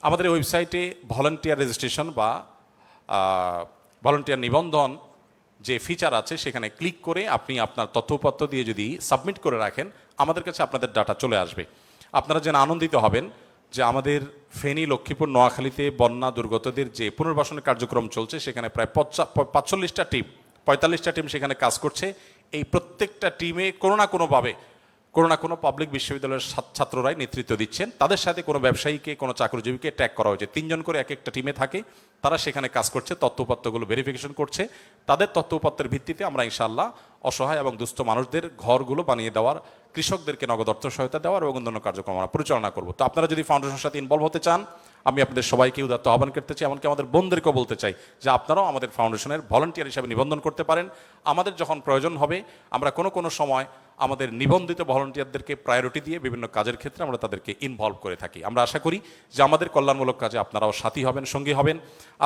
আমাদের এই ওয়েবসাইটে ভলান্টিয়ার রেজিস্ট্রেশন বা ভলান্টিয়ার নিবন্ধন যে ফিচার আছে, সেখানে ক্লিক করে আপনি আপনার তথ্যপত্র দিয়ে যদি সাবমিট করে রাখেন, আমাদের কাছে আপনাদের ডাটা চলে আসবে। আপনারা যেন আনন্দিত হবেন যে আমাদের ফেনী, লক্ষ্মীপুর, নোয়াখালীতে বন্যা দুর্গতদের যে পুনর্বাসনের কার্যক্রম চলছে, সেখানে প্রায় 45টা টিম, 45টা টিম সেখানে কাজ করছে। এই প্রত্যেকটা টিমে কোনো না কোনো পাবলিক বিশ্ববিদ্যালয়ের ছাত্ররাই নেতৃত্ব দিচ্ছেন। তাদের সাথে কোনো ব্যবসায়ীকে, কোনো চাকরিজীবীকে ট্যাগ করা হয়েছে। 3 জন করে এক একটা টিমে থাকে, তারা সেখানে কাজ করছে, তথ্যপত্রগুলো ভেরিফিকেশন করছে। তাদের তথ্যপত্রের ভিত্তিতে আমরা ইনশাআল্লাহ অসহায় এবং দুস্থ মানুষদের ঘরগুলো বানিয়ে দেওয়ার, কৃষকদেরকে নগদ অর্থ সহায়তা দেওয়ার এবং অন্যান্য কার্যক্রম আমরা পরিচালনা করব। তো আপনারা যদি ফাউন্ডেশনের সাথে ইনভলভ হতে চান, আমি আপনাদের সবাইকে উদাত্ত আহ্বান করতে চাই, এমনকি আমাদের বোনদেরকেও বলতে চাই যে আপনারাও আমাদের ফাউন্ডেশনের ভলান্টিয়ার হিসেবে নিবন্ধন করতে পারেন। আমাদের যখন প্রয়োজন হবে, আমরা কোনো সময় আমাদের নিবন্ধিত ভলান্টিয়ারদেরকে প্রায়োরিটি দিয়ে বিভিন্ন কাজের ক্ষেত্রে আমরা তাদেরকে ইনভলভ করে থাকি। আমরা আশা করি যে আমাদের কল্যাণমূলক কাজে আপনারাও সাথী হবেন, সঙ্গী হবেন।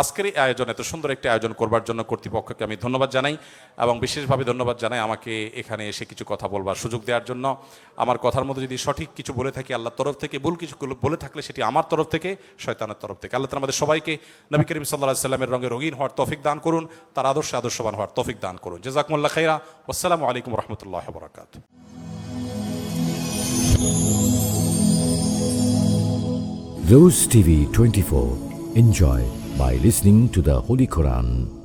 আজকের এই আয়োজন, এত সুন্দর একটি আয়োজন করবার জন্য কর্তৃপক্ষকে আমি ধন্যবাদ জানাই, এবং বিশেষভাবে ধন্যবাদ জানাই আমাকে এখানে এসে কিছু কথা বলবার সুযোগ দেওয়ার জন্য। আমার কথার মধ্যে যদি সঠিক কিছু বলে থাকি আল্লাহর তরফ থেকে, ভুল কিছু বলে থাকলে সেটি আমার তরফ থেকে, শয়তানের তরফ থেকে। আল্লাহ তাআলা আমাদের সবাইকে নবী করিম সাল্লাল্লাহু আলাইহি ওয়াসাল্লামের রঙে রঙিন হওয়ার তৌফিক দান করুন, তার আদর্শে আদর্শবান হওয়ার তৌফিক দান করুন। জাযাকুমুল্লাহ খাইরা। আসসালামু আলাইকুম ওয়া রাহমাতুল্লাহি ওয়া বারাকাতুহু। Rose TV 24. Enjoy by listening to the Holy Quran.